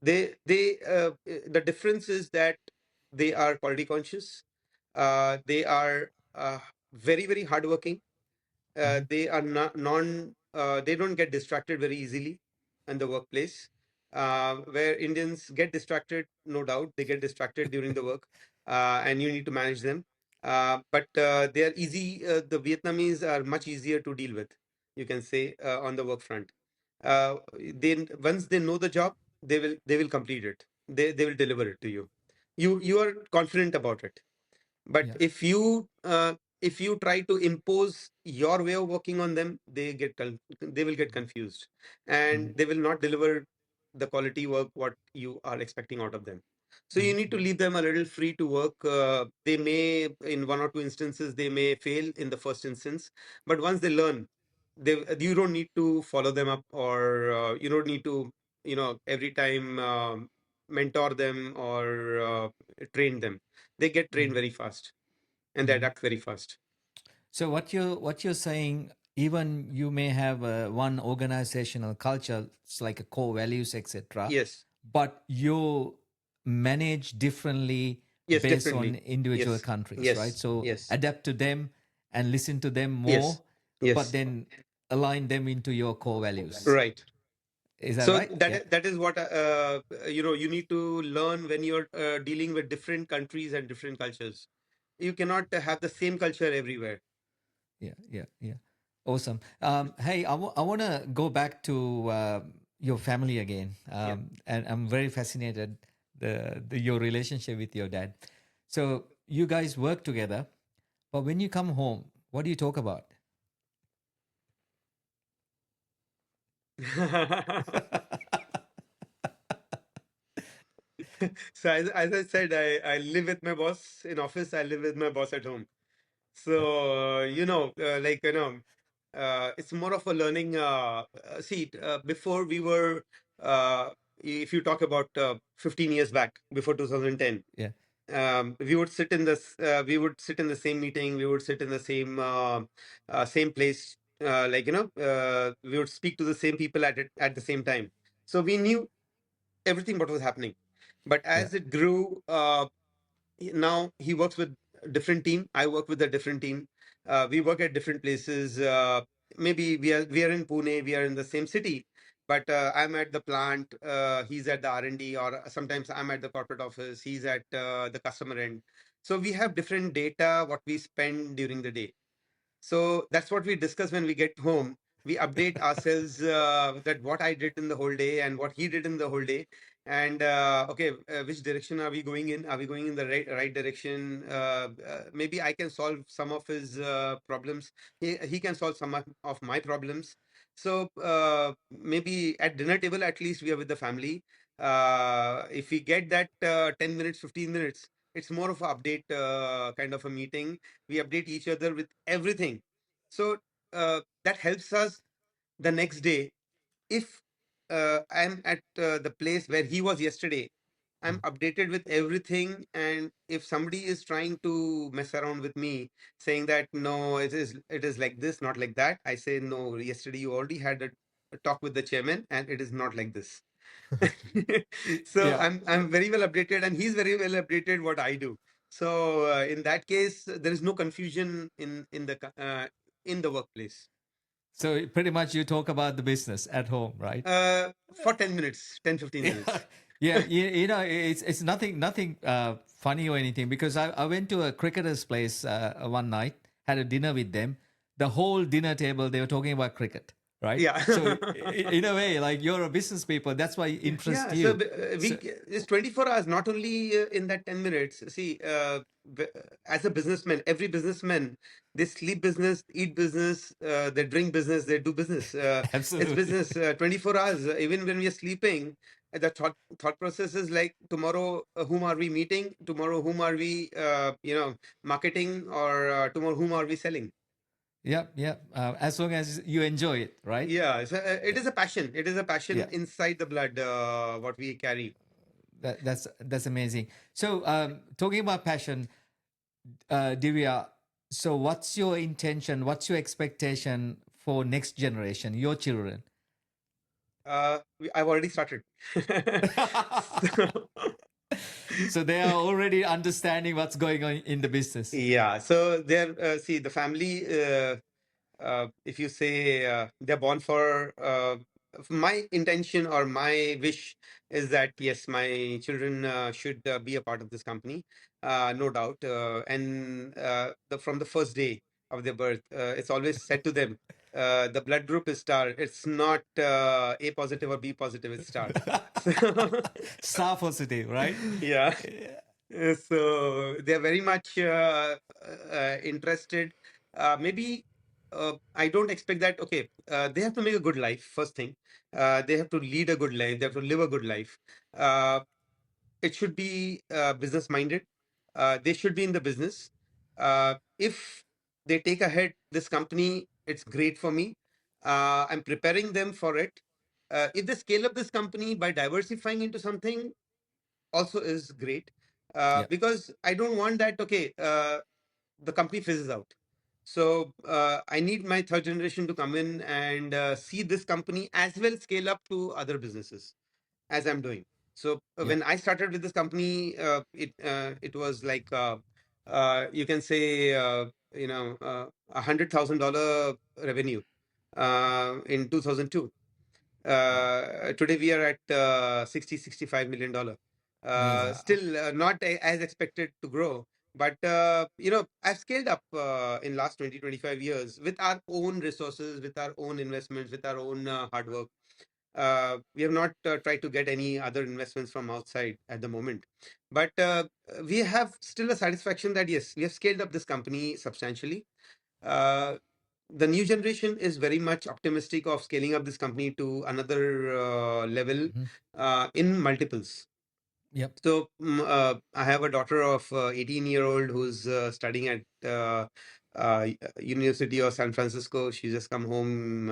The difference is that they are quality conscious. They are very, very hardworking. Mm-hmm. They are not non they don't get distracted very easily in the workplace. Where Indians get distracted, no doubt they get distracted during the work, and you need to manage them. But they are easy. The Vietnamese are much easier to deal with, you can say, on the work front. They once they know the job, they will complete it. They will deliver it to you. You are confident about it. But Yeah. if you try to impose your way of working on them, they will get confused, and Mm-hmm. they will not deliver the quality work what you are expecting out of them. So you Mm-hmm. need to leave them a little free to work. They may, in one or two instances, they may fail in the first instance, but once they learn, you don't need to follow them up, or you don't need to, every time mentor them or train them. They get trained very fast, and they Mm-hmm. adapt very fast. So what you're saying, even you may have one organizational culture, it's like a core values, etc., Yes, but you manage differently yes, based on differently. individual Yes, countries, right? yes, So yes, adapt to them and listen to them yes, more, but yes. then align them into your core values. Right. Is that So right? Yeah. that is what you need to learn when you're dealing with different countries and different cultures. You cannot have the same culture everywhere. Yeah, yeah, yeah. Awesome. Hey, I want to go back to your family again, Yeah. and I'm very fascinated your relationship with your dad. So you guys work together, but when you come home, what do you talk about? So as I said, I live with my boss in office. I live with my boss at home. So it's more of a learning. See, before we were, if you talk about 15 years back, before 2010, Yeah, we would sit in the same meeting. We would sit in the same place. We would speak to the same people at the same time. So we knew everything what was happening. But yeah, as it grew, now he works with a different team. I work with a different team. We work at different places. Maybe we are in Pune. We are in the same city, but I'm at the plant. He's at the R&D, or sometimes I'm at the corporate office. He's at the customer end. So we have different data what we spend during the day. So that's what we discuss when we get home. We update ourselves that what I did in the whole day and what he did in the whole day. And okay, which direction are we going in? Are we going in the right direction? Maybe I can solve some of his problems. He can solve some of my problems. So maybe at dinner table, at least we are with the family. If we get that 10 minutes, 15 minutes, it's more of an update kind of a meeting. We update each other with everything. So that helps us the next day. If I'm at the place where he was yesterday, I'm Mm. updated with everything. And if somebody is trying to mess around with me, saying that no, it is like this, not like that, I say no. Yesterday you already had a talk with the chairman, and it is not like this. So yeah. I'm very well updated, and he's very well updated what I do. So in that case, there is no confusion in the workplace. So pretty much you talk about the business at home, right? For 10 minutes, 10 15 Yeah, minutes. yeah. You know, it's nothing funny or anything because I went to a cricketer's place one night, had a dinner with them. The whole dinner table they were talking about cricket, right? Yeah. So in a way, like you're a business people, that's why it interests Yeah, so you. So it's 24 hours, not only in that 10 minutes. See, as a businessman, every businessman, they sleep business, eat business, they drink business, they do business. It's absolutely, business 24 hours. Even when we are sleeping, the thought process is like tomorrow, whom are we meeting? Tomorrow, whom are we, marketing? Or tomorrow, whom are we selling? yeah, yeah. As long as you enjoy it, right? Yeah, so, it is a passion. It is a passion Yeah, inside the blood, what we carry. that's amazing. So talking about passion, Divya, so what's your intention? What's your expectation for next generation, your children? I've already started. So, So they are already understanding what's going on in the business. Yeah. So they're see the family. If you say they're born for my intention or my wish is that yes, my children should be a part of this company, no doubt. And from the first day of their birth, it's always said to them, the blood group is star. It's not A positive or B positive. It's star. So Star positive, right? yeah. So they're very much interested. Maybe I don't expect that. Okay, they have to make a good life. First thing, they have to lead a good life. They have to live a good life. Uh, it should be business minded. They should be in the business. If they take ahead this company, it's great for me. I'm preparing them for it. If they scale up this company by diversifying into something, also is great, Yep. because I don't want that. Okay, the company fizzes out. So I need my third generation to come in and see this company as well scale up to other businesses as I'm doing. So Yep. when I started with this company, it was like you can say $100,000 revenue in 2002. Today we are at 65 million dollar. Wow. Still not as expected to grow, but I've scaled up in last 20-25 years with our own resources, with our own investments, with our own hard work. We have not tried to get any other investments from outside at the moment, but we have still a satisfaction that yes, we have scaled up this company substantially. uh, the new generation is very much optimistic of scaling up this company to another level Mhm. in multiples. Yep. So I have a daughter of 18-year-old who's studying at University of San Francisco. She just come home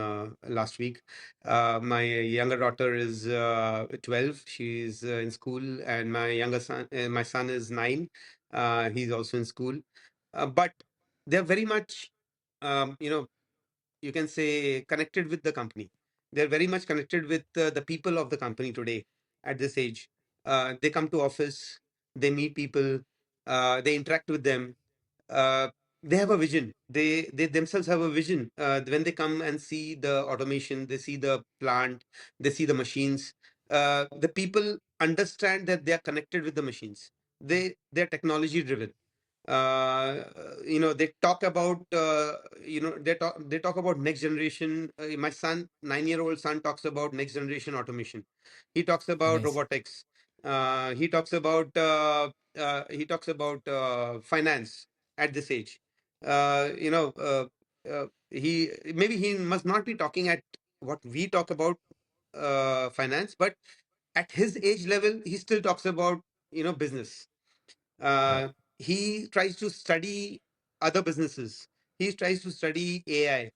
last week. My younger daughter is 12. She's in school, and my son is 9. He's also in school. But they're very much, um, you know, you can say connected with the company. They're very much connected with the people of the company today at this age. They come to office, they meet people, they interact with them. uh, they have a vision. They themselves have a vision. When they come and see the automation, they see the plant, they see the machines. The people understand that they are connected with the machines. They're technology driven. They talk about they talk about next generation. My son, 9-year-old son, talks about next generation automation. He talks about Amazing. robotics. He talks about finance at this age. He maybe he must not be talking at what we talk about finance, but at his age level, he still talks about business. Yep. He tries to study other businesses. He tries to study AI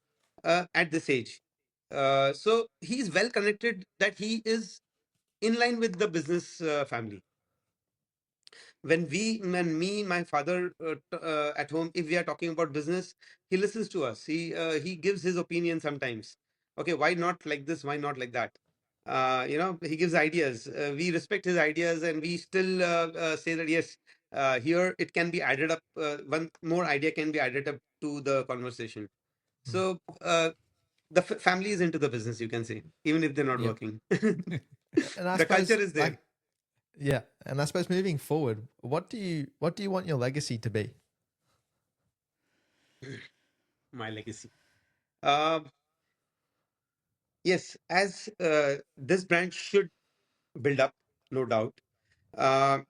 at this age. So he's well connected that he is in line with the business family. When me, my father at home, if we are talking about business, he listens to us. He gives his opinion sometimes. Okay, why not like this? Why not like that? He gives ideas. We respect his ideas, and we still say that yes, here it can be added up. One more idea can be added up to the conversation. Mm. So the family is into the business, you can say, even if they're not Yep. working. And I The culture suppose, is there. like, yeah, and I suppose moving forward, what do you want your legacy to be? My legacy. Uh, Yes, as this brand should build up, no doubt. Uh,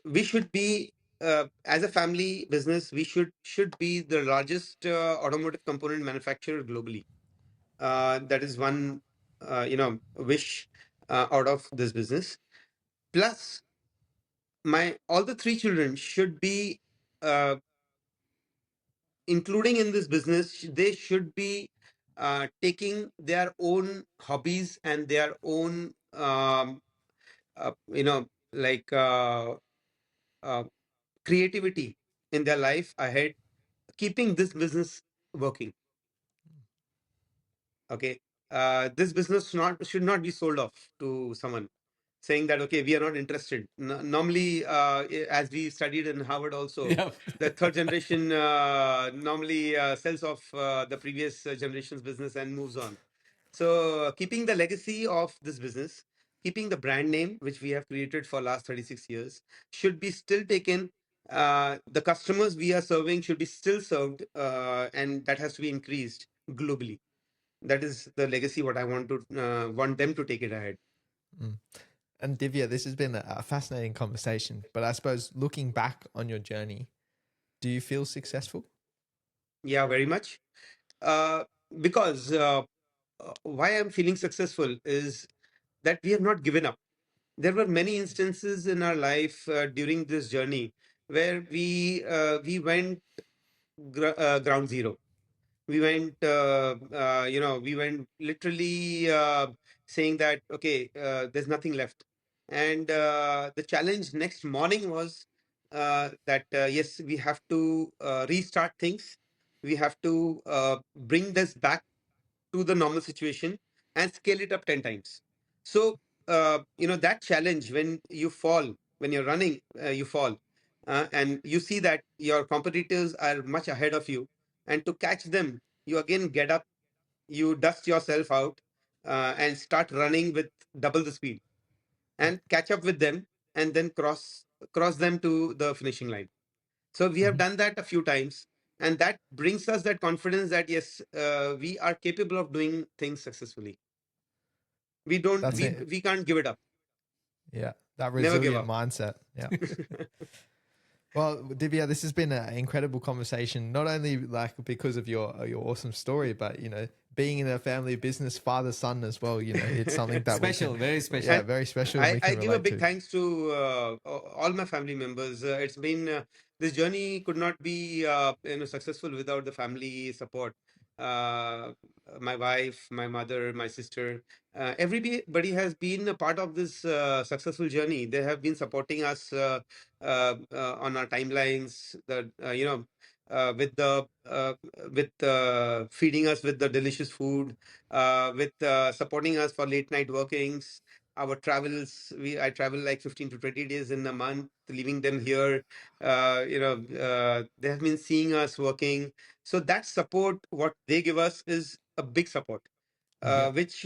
we should be, as a family business, we should be the largest automotive component manufacturer globally. That is one, wish out of this business. Plus, my all the three children should be uh, including in this business. They should be taking their own hobbies and their own uh, you know like uh, creativity in their life ahead, keeping this business working. Okay, this business should not be sold off to someone. saying that, okay, we are not interested. Normally, as we studied in Harvard also, Yeah. the third generation normally sells off the previous generation's business and moves on. So keeping the legacy of this business, keeping the brand name which we have created for last 36 years should be still taken. The customers we are serving should be still served, and that has to be increased globally. That is the legacy what I want them to take it ahead. Mm. And Divya, this has been a fascinating conversation, but I suppose looking back on your journey, do you feel successful? Yeah, very much. Uh, because why I'm feeling successful is that we have not given up. There were many instances in our life during this journey where we went ground zero. We went, we went literally saying that, okay, there's nothing left. And the challenge next morning was that, yes, we have to restart things. We have to bring this back to the normal situation and scale it up 10 times. So, that challenge when you fall, when you're running, you fall, and you see that your competitors are much ahead of you. And to catch them, you again get up, you dust yourself out, and start running with double the speed Yeah. and catch up with them, and then cross them to the finishing line. So we have Mhm. done that a few times, and that brings us that confidence that yes, we are capable of doing things successfully. We don't, That's it. we can't give it up. Yeah. That Never give resilient up. mindset. Yeah. Well, Divya, this has been an incredible conversation. Not only like because of your awesome story, but being in a family business, father son as well. It's something that we can, Special, very yeah, special. And very special, and I, we I can give a relate big to. thanks to all my family members. It's been this journey could not be successful without the family support. Uh, my wife, my mother, my sister, everybody has been a part of this successful journey. They have been supporting us on our timelines. With the with feeding us with the delicious food, with supporting us for late night workings, our travels. I travel like 15 to 20 days in a month, leaving them here. They have been seeing us working. So that support, what they give us, is a big support, Mm. which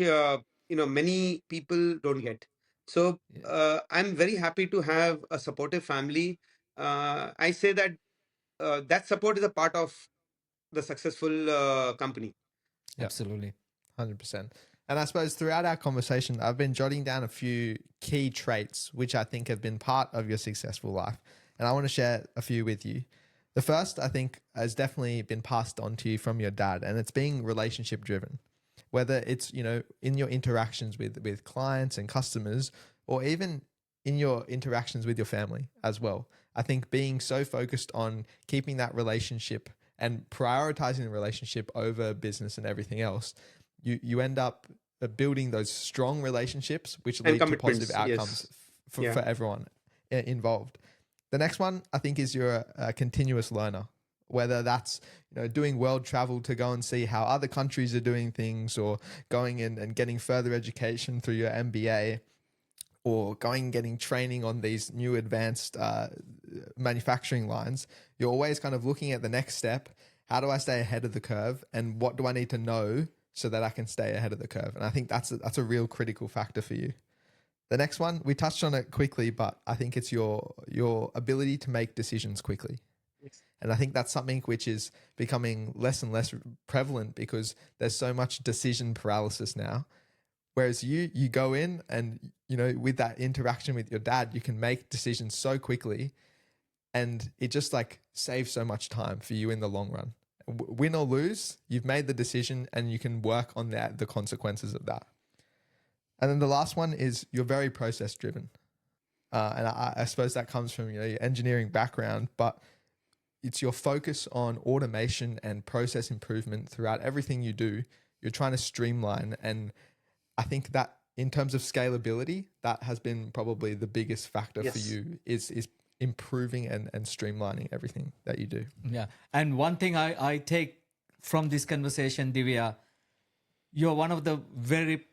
many people don't get. So Yeah. I'm very happy to have a supportive family. I say that that support is a part of the successful company. Yeah. Absolutely. 100%. And I suppose throughout our conversation, I've been jotting down a few key traits which I think have been part of your successful life. And I want to share a few with you. The first, I think, has definitely been passed on to you from your dad, and it's being relationship driven. Whether it's, in your interactions with clients and customers, or even in your interactions with your family as well. I think being so focused on keeping that relationship and prioritizing the relationship over business and everything else, you end up building those strong relationships which And lead to positive commitments, outcomes yes. for Yeah. everyone involved. The next one I think is you're a continuous learner, whether that's doing world travel to go and see how other countries are doing things, or going in and getting further education through your MBA, or going and getting training on these new advanced manufacturing lines. You're always kind of looking at the next step. How do I stay ahead of the curve, and what do I need to know so that I can stay ahead of the curve? And I think that's a real critical factor for you. The next one, we touched on it quickly, but I think it's your ability to make decisions quickly. Yes. And I think that's something which is becoming less and less prevalent because there's so much decision paralysis now. Whereas you go in and with that interaction with your dad, you can make decisions so quickly, and it just like saves so much time for you in the long run. Win or lose, you've made the decision and you can work on the consequences of that. And then the last one is you're very process driven. And I suppose that comes from your engineering background, but it's your focus on automation and process improvement throughout everything you do. You're trying to streamline, and I think that in terms of scalability, that has been probably the biggest factor for Yes. you is improving and streamlining everything that you do. Yeah. And one thing I take from this conversation, Divya, you're one of the very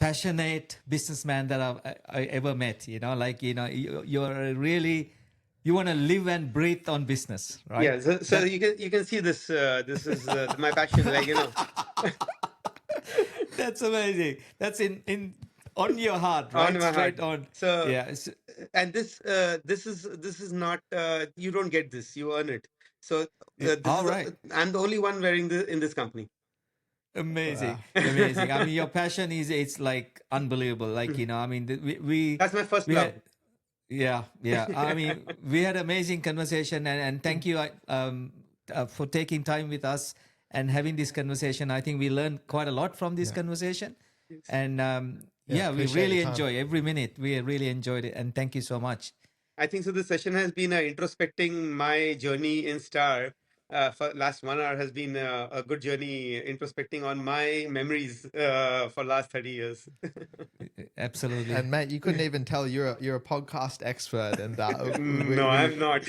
passionate businessman that I ever met. You know, like you're really, you want to live and breathe on business, right? Yeah, so That you can see this. This is my passion. Like, that's amazing. That's in on your heart, on right? my heart. Straight on. So, Yeah. and this is not, you don't get this. You earn it. So this All is, right. I'm the only one wearing this in this company. Amazing, Wow. amazing. I mean, your passion is it's like unbelievable. Like I mean, That's my first we love. had yeah, yeah. I mean, we had amazing conversation, and thank you for taking time with us and having this conversation. I think we learned quite a lot from this Yeah. conversation, Yes. and Yeah. yeah, we Appreciate your really time. enjoy every minute. We really enjoyed it, and thank you so much. I think so. The session has been introspecting my journey in Star. For last 1 hour has been a good journey introspecting on my memories for last 30 years. Absolutely. And mate, you couldn't even tell you're a podcast expert, and No, I'm not.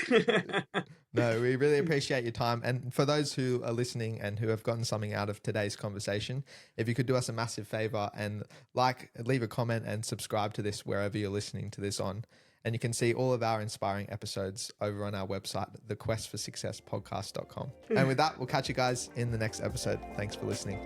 no, we really appreciate your time. And for those who are listening and who have gotten something out of today's conversation, if you could do us a massive favor and leave a comment and subscribe to this wherever you're listening to this on. And you can see all of our inspiring episodes over on our website, thequestforsuccesspodcast.com. And with that, we'll catch you guys in the next episode. Thanks for listening.